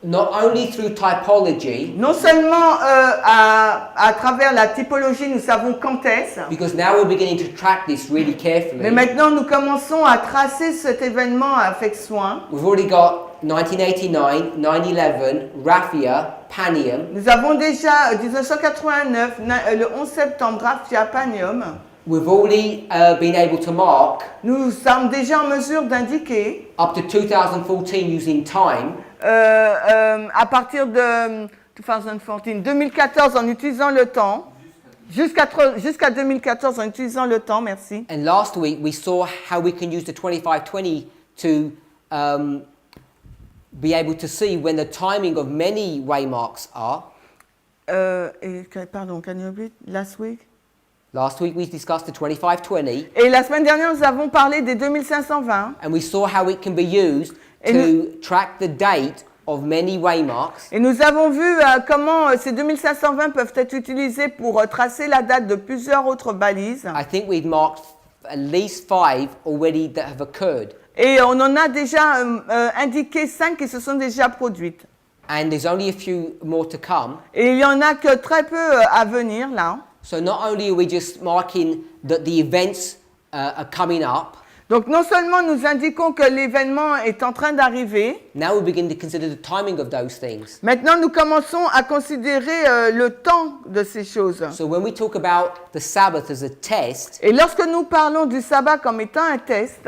Not only through typology, Non seulement à travers la typologie, nous savons quand est-ce, because now we're beginning to track this really carefully. mais maintenant nous commençons à tracer cet événement avec soin. We've already got 1989, 9/11, Raphia, Panium. Nous avons déjà 1989, le 11 septembre, Raphia Panium. We've already been able to mark Nous sommes déjà en mesure d'indiquer, up to 2014 using time, à partir de 2014 en utilisant le temps, jusqu'à 2014 en utilisant le temps, merci. and last week we saw how we can use the 2520 to be able to see when the timing of many waymarks are. Pardon, can you repeat? Last week? Last week we discussed the 2520, Et la semaine dernière, nous avons parlé des 2520. and we saw how it can be used Et to track the date of many waymarks. Et nous avons vu comment ces 2520 peuvent être utilisés pour tracer la date de plusieurs autres balises. I think we've marked at least 5 already that have occurred, Et on en a déjà indiqué 5 qui se sont déjà produites. and there's only a few more to come. Et il n'y en a que très peu à venir là. So not only are we just marking that the events are coming up, Donc non seulement nous indiquons que l'événement est en train d'arriver, now we begin to consider the timing of those things. maintenant nous commençons à considérer le temps de ces choses. So when we talk about the Sabbath as a test, Et lorsque nous parlons du sabbat comme étant un test,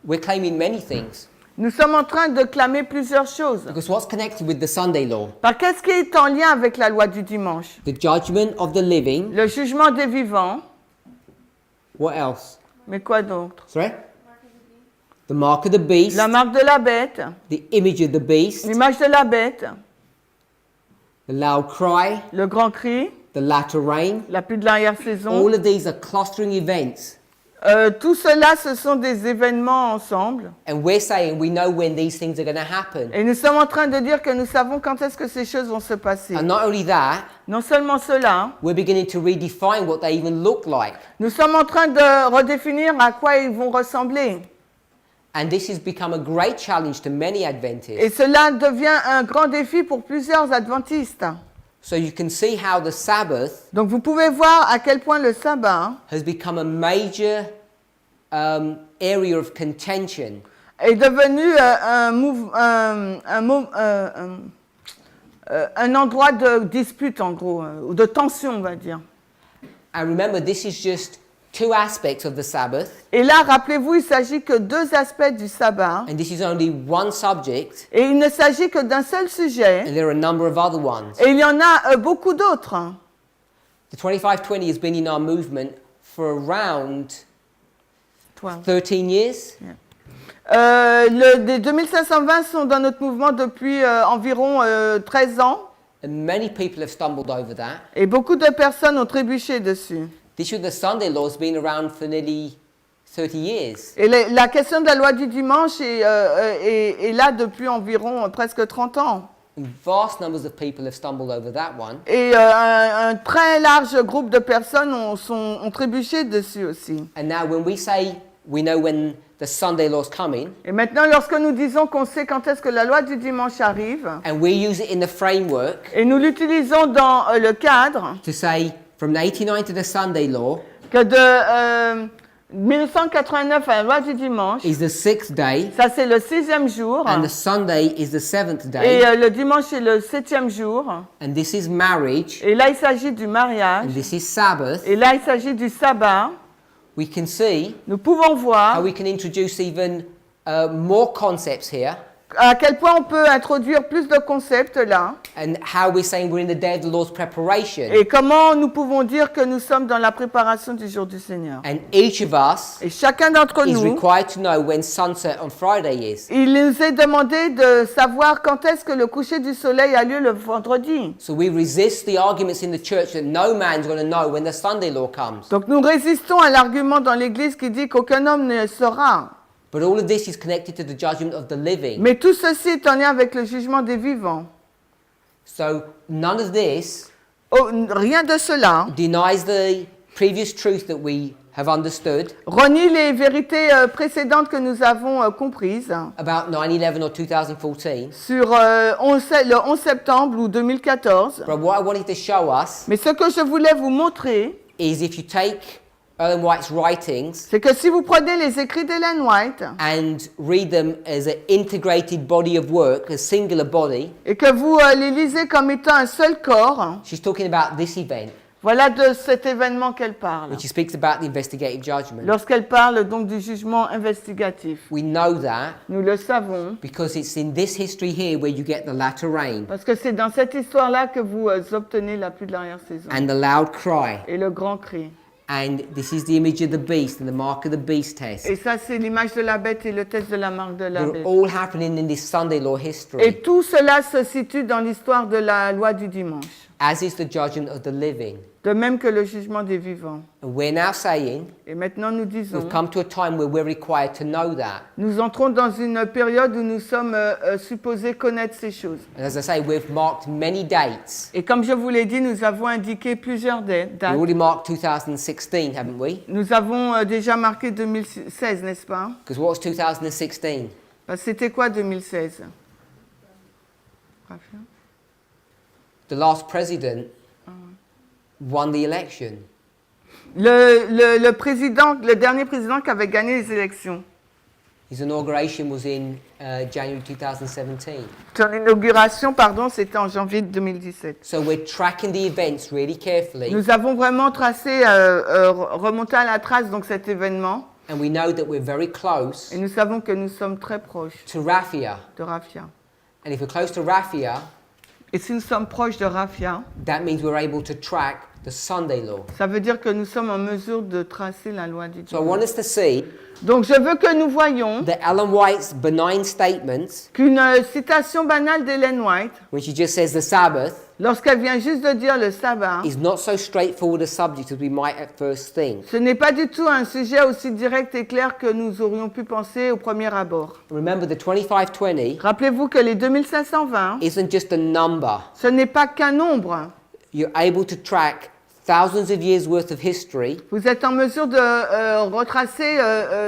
we're claiming many things. nous sommes en train de clamer plusieurs choses. Because what's connected with the Sunday law? Qu'est-ce qui est en lien avec la loi du dimanche? The judgment of the living. Le jugement des vivants. What else? Mais quoi d'autre? Sorry? The mark of the beast. La marque de la bête, The image of the beast. l'image de la bête, The loud cry. le grand cri, The latter rain. la pluie de l'arrière-saison. All of these are clustering events. Tout cela, ce sont des événements ensemble. And we're saying we know when these things are going to happen. Et nous sommes en train de dire que nous savons quand est-ce que ces choses vont se passer. And not only that, Non seulement cela, we're beginning to redefine what they even look like. nous sommes en train de redéfinir à quoi ils vont ressembler. And this has become a great challenge to many Et Adventists. cela devient un grand défi pour plusieurs adventistes. So you can see how the Sabbath Donc vous pouvez voir à quel point le sabbat has become a major area of contention est devenu un endroit de dispute, en gros, ou de tension, on va dire. And remember, this is just two aspects of the Sabbath, Et là, rappelez-vous, il ne s'agit que deux aspects du sabbat. and this is only one subject, Et il ne s'agit que d'un seul sujet. and there are a number of other ones. Et il y en a beaucoup d'autres. The 2520 has been in our movement for around 13 years. Les 2520 sont dans notre mouvement depuis environ 13 ans. And many people have stumbled over that. Et beaucoup de personnes ont trébuché dessus. The issue of the Sunday law has been around for nearly 30 years. Et la question de la loi du dimanche est là depuis environ presque 30 ans. And vast numbers of people have stumbled over that one. Et un très large groupe de personnes ont trébuché dessus aussi. And now when we say we know when the Sunday law is coming, Et maintenant, lorsque nous disons qu'on sait quand est-ce que la loi du dimanche arrive, and we use it in the framework et nous l'utilisons dans le cadre to say from 89 to the Sunday law que de 1989 à la loi du dimanche, is the 6th day, ça c'est le 6e jour, and the Sunday is the 7th et day, le dimanche est le 7e jour, and this is marriage, et là il s'agit du mariage, and this is Sabbath, et là il s'agit du sabbat, we can see nous pouvons how voir we can introduce even more concepts here, à quel point on peut introduire plus de concepts là, and how we're saying we're in the day of the Lord's preparation. et comment nous pouvons dire que nous sommes dans la préparation du jour du Seigneur. And each of us Et chacun d'entre is nous, required to know when sunset on Friday is. il nous est demandé de savoir quand est-ce que le coucher du soleil a lieu le vendredi. So we resist the arguments in the church that no man's going to know when the Sunday law comes. Donc nous résistons à l'argument dans l'Église qui dit qu'aucun homme ne saura. But all of this is connected to the judgment of the living. Mais tout ceci est en lien avec le jugement des vivants. So none of this Oh, rien de cela denies the previous truth that we have understood renie les vérités précédentes que nous avons comprises about 9/11 or 2014. sur le 11 septembre ou 2014. But what I wanted to show us Mais ce que je voulais vous montrer, is if you take Ellen White's writings c'est que si vous prenez les écrits d'Ellen White and read them as an integrated body of work, a singular body, et que vous les lisez comme étant un seul corps, she's talking about this event, voilà de cet événement qu'elle parle. which she speaks about the investigative judgment. Lorsqu'elle parle donc du jugement investigatif. We know that Nous le savons, because it's in this history here where you get the latter rain parce que c'est dans cette histoire-là que vous obtenez la pluie de l'arrière-saison and the loud cry. et le grand cri. And this is the image of the beast and the mark of the beast test. Et ça, c'est l'image de la bête et le test de la marque de la They're bête. all happening in this Sunday law Et history, tout cela se situe dans l'histoire de la loi du dimanche, as is the judgment of the living. de même que le jugement des vivants. And we're now saying Et maintenant, nous disons, we've come to a time where we're required to know that. nous entrons dans une période où nous sommes supposés connaître ces choses. And as I say, we've marked many dates. Et comme je vous l'ai dit, nous avons indiqué plusieurs We dates. already marked 2016, haven't we? Nous avons déjà marqué 2016, n'est-ce pas? Because what's 2016? C'était quoi 2016? Raphaël? The last president won the election. Le président, le dernier président qui avait gagné les élections. His inauguration was in January 2017. Son inauguration, pardon, c'était en janvier 2017. So we're tracking the events really carefully, Nous avons vraiment tracé, remonté à la trace donc cet événement, and we know that we're very close et nous savons que nous sommes très proches to Raphia. de Raphia. And if we're close to Raphia, Et si nous sommes proches de Raphia, that means we're able to track the Sunday law. ça veut dire que nous sommes en mesure de tracer la loi du So I want dimanche. us to see Donc je veux que nous voyions that Ellen White's benign statements, qu'une citation banale d'Ellen White, when she just says the Sabbath, lorsqu'elle vient juste de dire le sabbat, is not so straightforward a subject as we might at first think. ce n'est pas du tout un sujet aussi direct et clair que nous aurions pu penser au premier abord. Remember, the 2520 Rappelez-vous que les 2520, isn't just a number. ce n'est pas qu'un nombre. You're able to track thousands of years worth of history. Vous êtes en mesure de retracer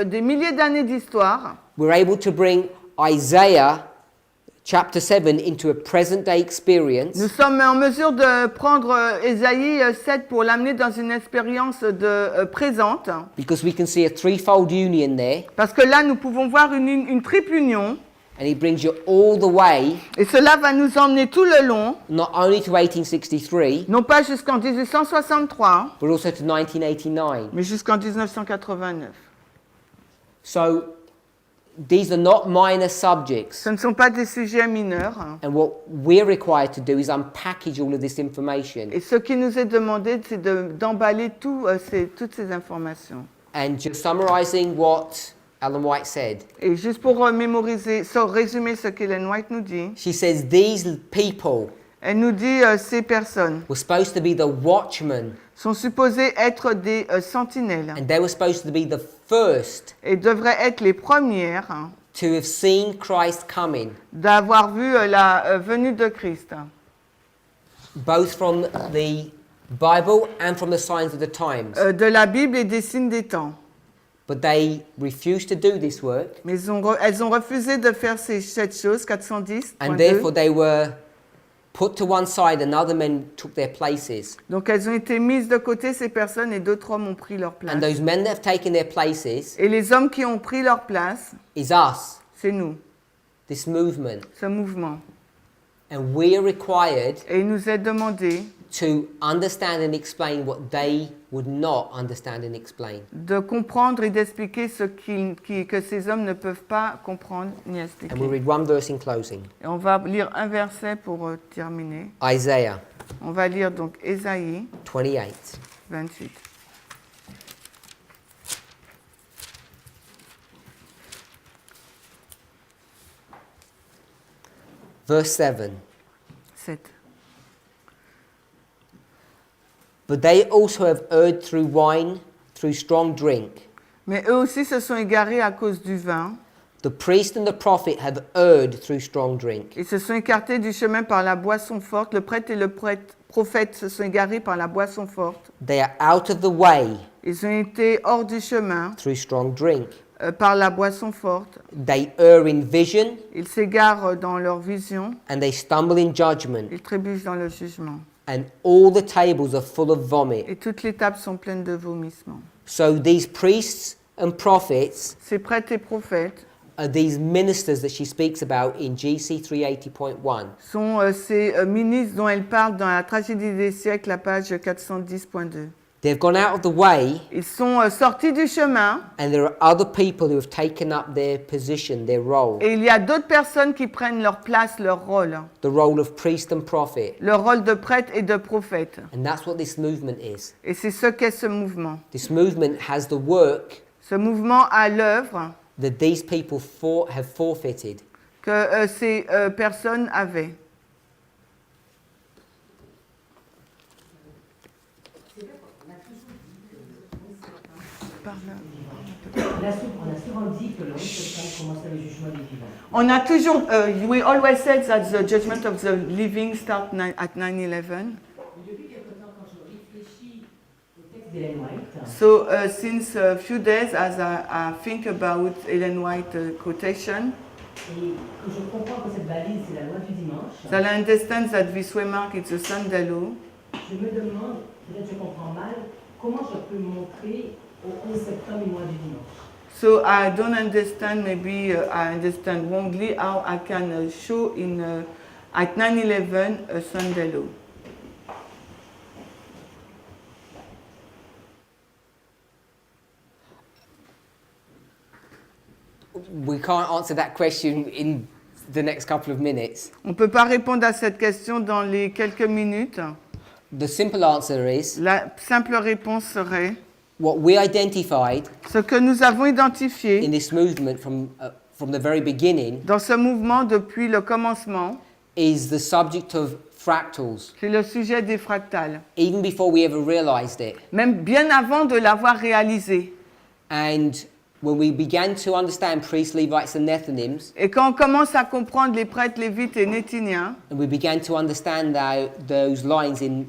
des milliers d'années d'histoire. We're able to bring Isaiah chapter 7 into a present day experience. Nous sommes en mesure de prendre Ésaïe 7 pour l'amener dans une expérience présente. Because we can see a threefold union there, Parce que là, nous pouvons voir une triple union. and it brings you all the way, Et cela va nous emmener tout le long, not only to 1863, non pas jusqu'en 1863, but also to 1989. mais jusqu'en 1989. So these are not minor subjects, Ce ne sont pas des sujets mineurs. and what we're required to do is unpackage all of this information Et ce qui nous est demandé, c'est d'emballer toutes ces informations. and just summarizing what Ellen White said. Et juste pour résumer ce qu'Ellen White nous dit, She says these people elle nous dit ces personnes were supposed to be the watchmen, sont supposées être des sentinelles and they were supposed to be the first et devraient être les premières to have seen Christ coming, d'avoir vu la venue de Christ, both from the Bible and from the signs of the times. de la Bible et des signes des temps. but they refused to do this work, Mais elles ont refusé de faire cette chose, 410. and therefore they were put to one side and other men took their places. Donc elles ont été mises de côté, ces personnes, et d'autres hommes ont pris leur place. And those men that have taken their places Et les hommes qui ont pris leur place, is us, c'est nous, this movement. ce mouvement. And we are required Et il nous est demandé to understand and explain what they would not understand and explain. de comprendre et d'expliquer ce que ces hommes ne peuvent pas comprendre ni And expliquer. we'll read one verse in closing. Et on va lire un verset pour terminer. Isaiah On va lire donc Ésaïe 28. 28. Verse 7. 7. But they also have erred through wine, through strong drink. Mais eux aussi se sont égarés à cause du vin. The priest and the prophet have erred through strong drink. Ils se sont écartés du chemin par la boisson forte. Le prêtre et le prophète se sont égarés par la boisson forte. They are out of the way Ils ont été hors du chemin through strong drink. par la boisson forte. They err in vision Ils s'égarent dans leur vision. and they stumble in judgment. Ils trébuchent dans le jugement. And all the tables are full of vomit. Et toutes les tables sont pleines de vomissements. So these priests and prophets Ces prêtres et prophètes are these ministers that she speaks about in GC 380.1. sont ces ministres dont elle parle dans la tragédie des siècles, la page 410.2. They've gone out of the way, Ils sont sortis du chemin and there are other people who have taken up their position, their role, et il y a d'autres personnes qui prennent leur place, leur rôle of priest and prophet. de prêtre et de prophète. And that's what this movement is. Et c'est ce qu'est ce mouvement. This movement has the work Ce mouvement a l'œuvre that these people have forfeited. que ces personnes avaient. On a toujours, we always said that the judgment of the living starts at 9/11. So since a few days, as I think about Ellen White quotation, that I understand that this remark is the Sunday law. Je me demande, peut-être je comprends mal, comment je peux montrer au 11 septembre et mois du dimanche. So I don't understand, maybe I understand wrongly, how I can show at 9/11 a Sunday law. We can't answer that question in the next couple of minutes. On ne peut pas répondre à cette question dans les quelques minutes. The simple answer is La simple réponse serait what we identified ce que nous avons in identifié this movement from the very beginning dans ce mouvement depuis le commencement, is the subject of fractals, c'est le sujet des fractales, even before we ever realized it. même bien avant de l'avoir réalisé. And when we began to understand priests, Levites, and Nethinims, Et quand on commence à comprendre les prêtres lévites et néthiniens, and we began to understand those lines in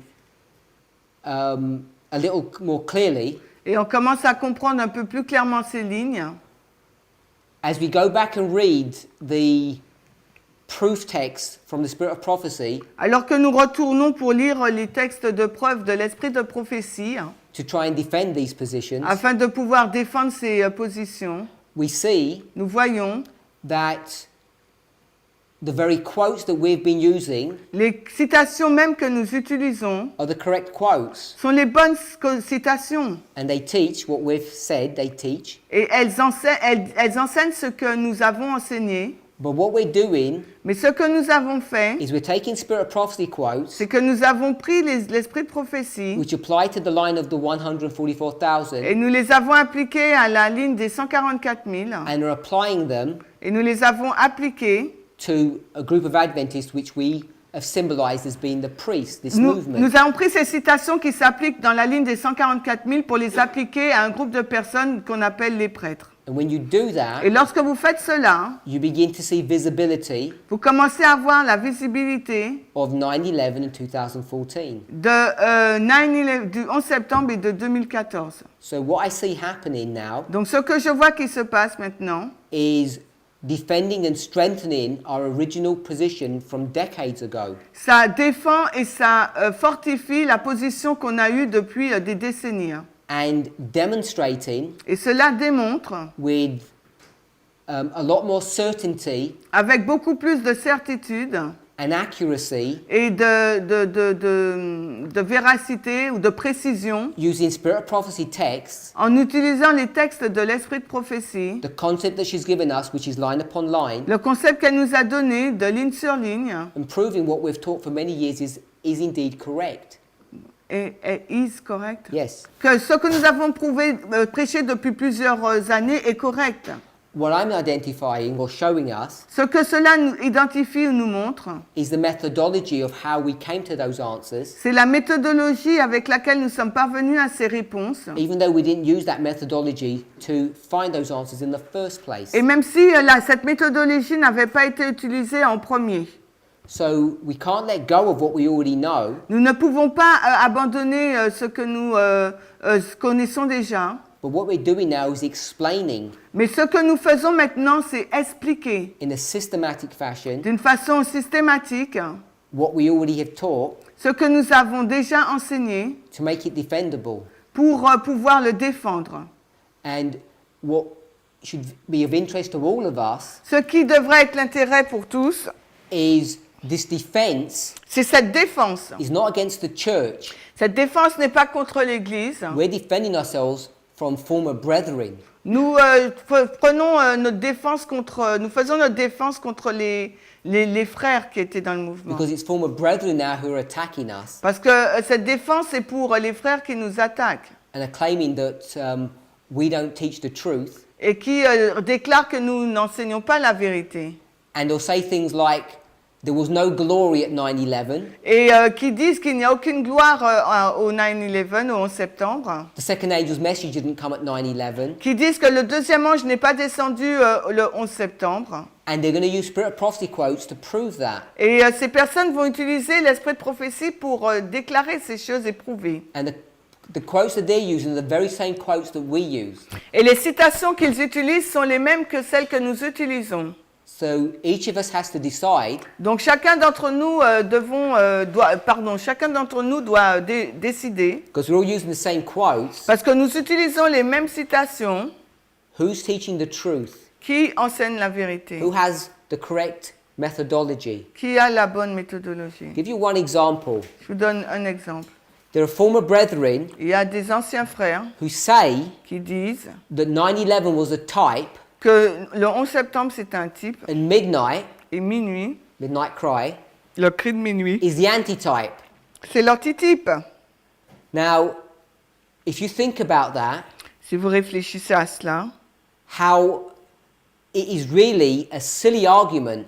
a little more clearly, et on commence à comprendre un peu plus clairement ces lignes, as we go back and read the proof text from the Spirit of Prophecy alors que nous retournons pour lire les textes de preuve de l'esprit de prophétie, to try and defend these positions, afin de pouvoir défendre ces positions, we see nous voyons that the very quotes that we've been using les citations même que nous utilisons are the correct quotes. sont les bonnes citations. And they teach what we've said they teach. Et elles enseignent ce que nous avons enseigné. But what we're doing Mais ce que nous avons fait, is we're taking Spirit of Prophecy quotes, c'est que nous avons pris l'esprit de prophétie which apply to the line of the 144,000, et nous les avons appliqués à la ligne des 144 000 and are applying them et nous les avons appliqués. to a group of Adventists which we have symbolized as being the priests, this movement. Nous avons pris ces citations qui s'appliquent dans la ligne des 144 000 pour les appliquer à un groupe de personnes qu'on appelle les prêtres. And when you do that, Et lorsque vous faites cela, you begin to see visibility vous commencez à voir la visibilité of 9/11 in 2014. de 9/11 du 11 septembre et de 2014. So what I see happening now Donc ce que je vois qui se passe maintenant, is defending and strengthening our original position from decades ago. ça défend et ça fortifie la position qu'on a eue depuis des décennies. And demonstrating Et cela démontre, with a lot more certainty avec beaucoup plus de certitude and accuracy, et de véracité ou de précision, using Spirit of Prophecy texts, en utilisant les textes de l'esprit de prophétie, the concept that she's given us, which is line upon line, le concept qu'elle nous a donné de ligne sur ligne, and proving what we've taught for many years is indeed correct. et is correct. Yes. Que ce que nous avons prêché depuis plusieurs années est correct. What I'm identifying or showing us Ce que cela nous identifie ou nous montre, is the methodology of how we came to those answers, c'est la méthodologie avec laquelle nous sommes parvenus à ces réponses. even though we didn't use that methodology to find those answers in the first place. Et même si cette méthodologie n'avait pas été utilisée en premier. So we can't let go of what we already know, Nous ne pouvons pas abandonner ce que nous connaissons déjà. but what we're doing now is explaining Mais ce que nous faisons maintenant, c'est expliquer in a systematic fashion d'une façon systématique what we already have taught ce que nous avons déjà enseigné to make it defendable. pour pouvoir le défendre. And what should be of interest to all of us Ce qui devrait être l'intérêt pour tous, is this defense c'est cette défense. is not against the church. Cette défense n'est pas contre l'Église. We're defending ourselves from former brethren. Nous prenons notre défense nous faisons notre défense contre les frères qui étaient dans le mouvement. Because it's former brethren now who are attacking us Parce que cette défense est pour les frères qui nous attaquent and are claiming that we don't teach the truth. et qui déclarent que nous n'enseignons pas la vérité. And they'll say things like, there was no glory at 9/11. Et qui disent qu'il n'y a aucune gloire au 9/11, au 11 septembre. The second angel's message didn't come at 9/11. Qui disent que le deuxième ange n'est pas descendu le 11 septembre. And they're going to use Spirit of Prophecy quotes to prove that. Et ces personnes vont utiliser l'esprit de prophétie pour déclarer ces choses et prouver. And the quotes that they're using are the very same quotes that we use. Et les citations qu'ils utilisent sont les mêmes que celles que nous utilisons. So each of us has to decide Donc chacun d'entre nous doit décider, because we're all using the same quotes, parce que nous utilisons les mêmes citations, who's teaching the truth, qui enseigne la vérité, who has the correct methodology. qui a la bonne méthodologie. I'll give you one example. Je vous donne un exemple. There are former brethren Il y a des anciens frères who say qui disent that 9/11 was a type que le 11 septembre c'est un type and midnight, et minuit, midnight cry, le cri de minuit, is the antitype. c'est l'antitype. Now, if you think about that, Si vous réfléchissez à cela, how it is really a silly argument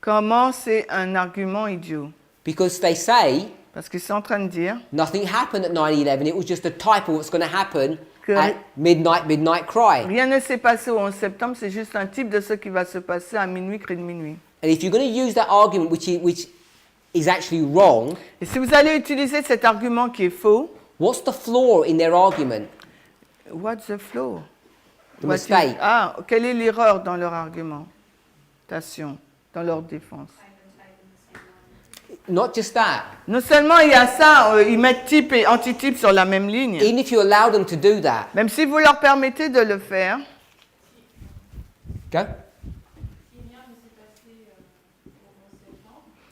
comment c'est un argument idiot? because they say Parce qu'ils sont en train de dire nothing happened at 9/11, it was just a type of what's going to happen que at midnight cry. rien ne s'est passé au 11 septembre, c'est juste un type de ce qui va se passer à minuit, cri de minuit. And if you're going to use that argument, which is actually wrong, Et si vous allez utiliser cet argument qui est faux, what's the flaw in their argument? what's the flaw? The mistake. Quelle est l'erreur dans leur argumentation, dans leur défense? Not just that. Non seulement il y a ça, ils mettent type et antitype sur la même ligne. Even if you allow them to do that, Même si vous leur permettez de le faire, go.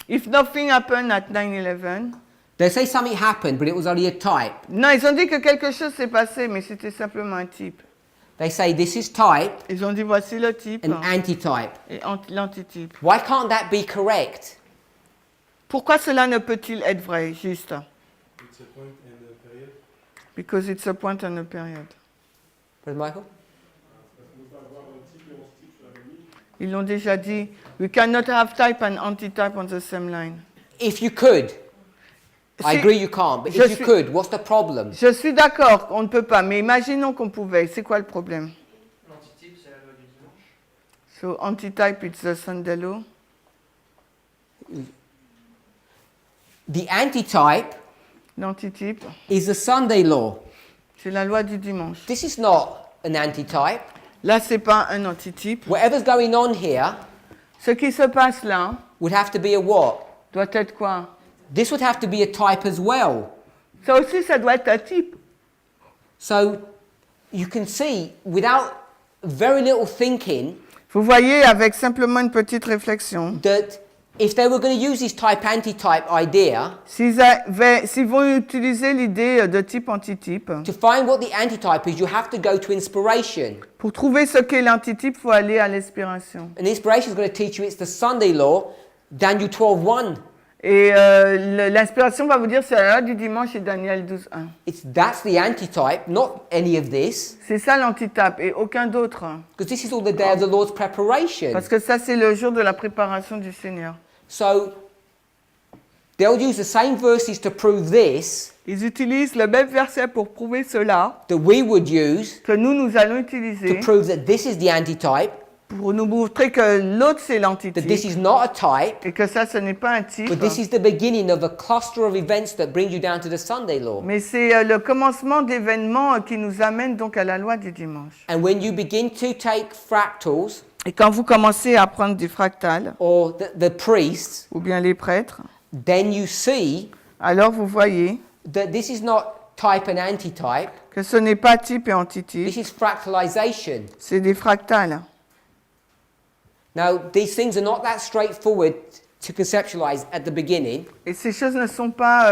if nothing happened at 9/11, They say something happened, but it was only a type. non, ils ont dit que quelque chose s'est passé, mais c'était simplement un type. They say this is type Ils ont dit voici le type and antitype. et l'antitype. Why can't that be correct? Pourquoi cela ne peut-il être vrai, juste? It's a point and a period. Because it's a point and a period. Brother Michael? Ils l'ont déjà dit. We cannot have type and antitype on the same line. If you could. I Si- agree you can't, but Je if you suis- could, what's the problem? Je suis d'accord, on ne peut pas, mais imaginons qu'on pouvait. C'est quoi le problème? L'antitype, c'est So antitype, it's the Sunday law. The antitype L'antitype, is the Sunday law. c'est la loi du dimanche. This is not an antitype. Là, c'est pas un antitype. Whatever's going on here Ce qui se passe là would have to be a what? doit être quoi? This would have to be a type as well. Ça aussi, ça doit être un type. So you can see, without very little thinking, Vous voyez, avec simplement une petite réflexion, that if they were going to use this type-antitype idea s'ils vont utiliser l'idée de type-antitype, to find what the antitype is, you have to go to inspiration. pour trouver ce qu'est l'antitype, il faut aller à l'inspiration. And inspiration is going to teach you it's the Sunday law, Daniel 12:1. Et l'inspiration va vous dire c'est la loi du dimanche et Daniel 12:1. That's the antitype, not any of this, C'est ça l'antitype et aucun d'autre. because this is all the day of the Lord's preparation. Parce que ça, c'est le jour de la préparation du Seigneur. So they'll use the same verses to prove this Ils utilisent le même verset pour prouver cela, that we would use que nous allons to utiliser prove that this is the antitype, pour nous montrer que l'autre, c'est that l'antitype. this is not a type, Et que ça, ce n'est pas un type. but this is the beginning of a cluster of events that bring you down to the Sunday law. Mais c'est le commencement d'événements qui nous amène donc à la loi du dimanche. And when you begin to take fractals, Et quand vous commencez à prendre des fractales, or the priests, ou bien les prêtres, then you see alors vous voyez that this is not type and antitype, que ce n'est pas type et this antitype, is fractalization. c'est des fractales. Now, these things are not that straightforward to conceptualize at the beginning, Et ces choses ne sont pas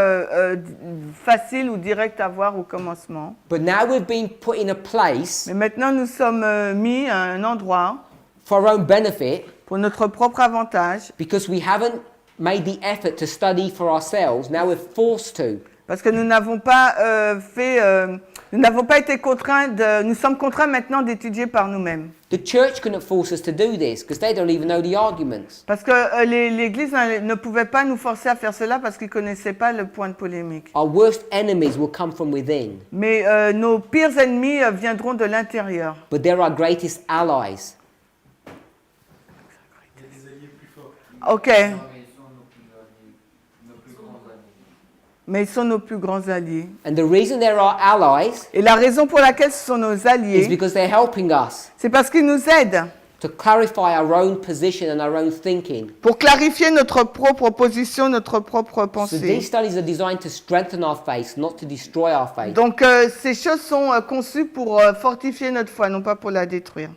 faciles ou directes à voir au commencement. but now we've been put in a place Mais maintenant, nous sommes mis à un endroit for our own benefit pour notre propre avantage, because we haven't made the effort to study for ourselves. Now we're forced to. parce que nous n'avons pas nous n'avons pas été contraints nous sommes contraints maintenant d'étudier par nous-mêmes. The church couldn't force us to do this because they don't even know the arguments. Parce que l'Église ne pouvait pas nous forcer à faire cela parce qu'ils ne connaissaient pas le point de polémique. Our worst enemies will come from within, Mais nos pires ennemis viendront de l'intérieur. but they're our greatest allies. Il y a des alliés plus forts. Ok, mais ils sont nos plus grands alliés. And the reason they're our allies Et la raison pour laquelle ce sont nos is alliés, because they're helping us c'est parce qu'ils nous aident to clarify our own position and our own thinking. pour clarifier notre propre position, notre propre So pensée. these studies are designed to strengthen our faith, not to destroy our faith. Donc ces choses sont conçues pour fortifier notre foi, non pas pour la détruire.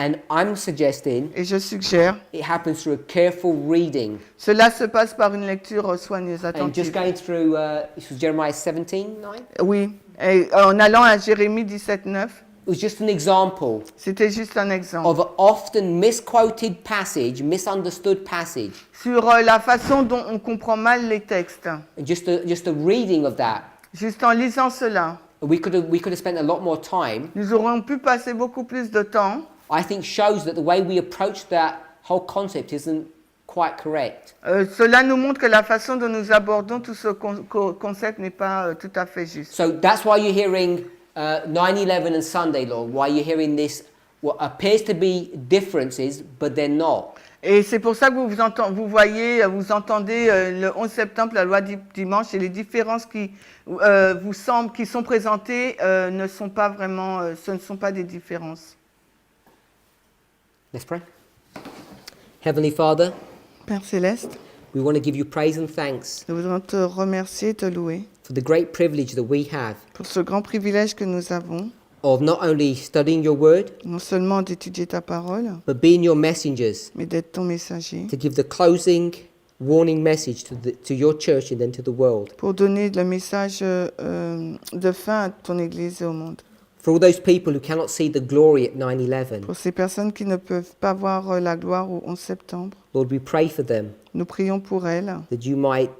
And I'm suggesting Et je suggère, it happens through a careful reading. cela se passe par une lecture soigneuse, And just attentive. going through, this was Jeremiah 17:9. Oui, et en allant à Jérémie 17:9, It was just an example c'était juste un exemple. of an often misquoted passage, misunderstood passage. Sur la façon dont on comprend mal les textes. And just a reading of that. Juste en lisant cela, We could have spent a lot more time. nous aurions pu passer beaucoup plus de temps. I think shows that the way we approach that whole concept isn't quite correct. Cela nous montre que la façon dont nous abordons tout ce concept n'est pas tout à fait juste. So that's why you're hearing 9/11 and Sunday law. Why you're hearing this, what appears to be differences, but they're not. Et c'est pour ça que vous entendez le 11 septembre, la loi du dimanche, et les différences qui vous semblent, qui sont présentées, ne sont pas vraiment, ce ne sont pas des différences. Let's pray. Heavenly Father, Père Céleste, we want to give you praise and thanks nous voudrions te remercier et te louer for the great privilege that we have pour ce grand privilège que nous avons, of not only studying your word, non seulement d'étudier ta parole, but being your messengers mais d'être ton messager, to give the closing warning message to your church and then to the world. pour donner le message de fin à ton Église et au monde. For all those people who cannot see the glory at 9/11, Pour ces personnes qui ne peuvent pas voir la gloire au 11 septembre, Lord, we pray for them nous prions pour elles, that you might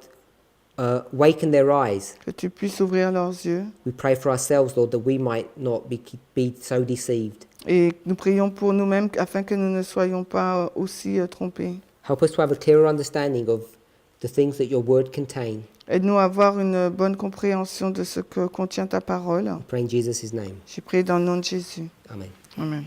waken their eyes. que tu puisses ouvrir leurs yeux. We pray for ourselves, Lord, that we might not be so deceived. Et nous prions pour nous-mêmes afin que nous ne soyons pas aussi trompés. Help us to have a clearer understanding of the things that your word contain. Aide-nous à avoir une bonne compréhension de ce que contient ta parole. We pray in Jesus' name. J'ai prié dans le nom de Jésus. Amen. Amen.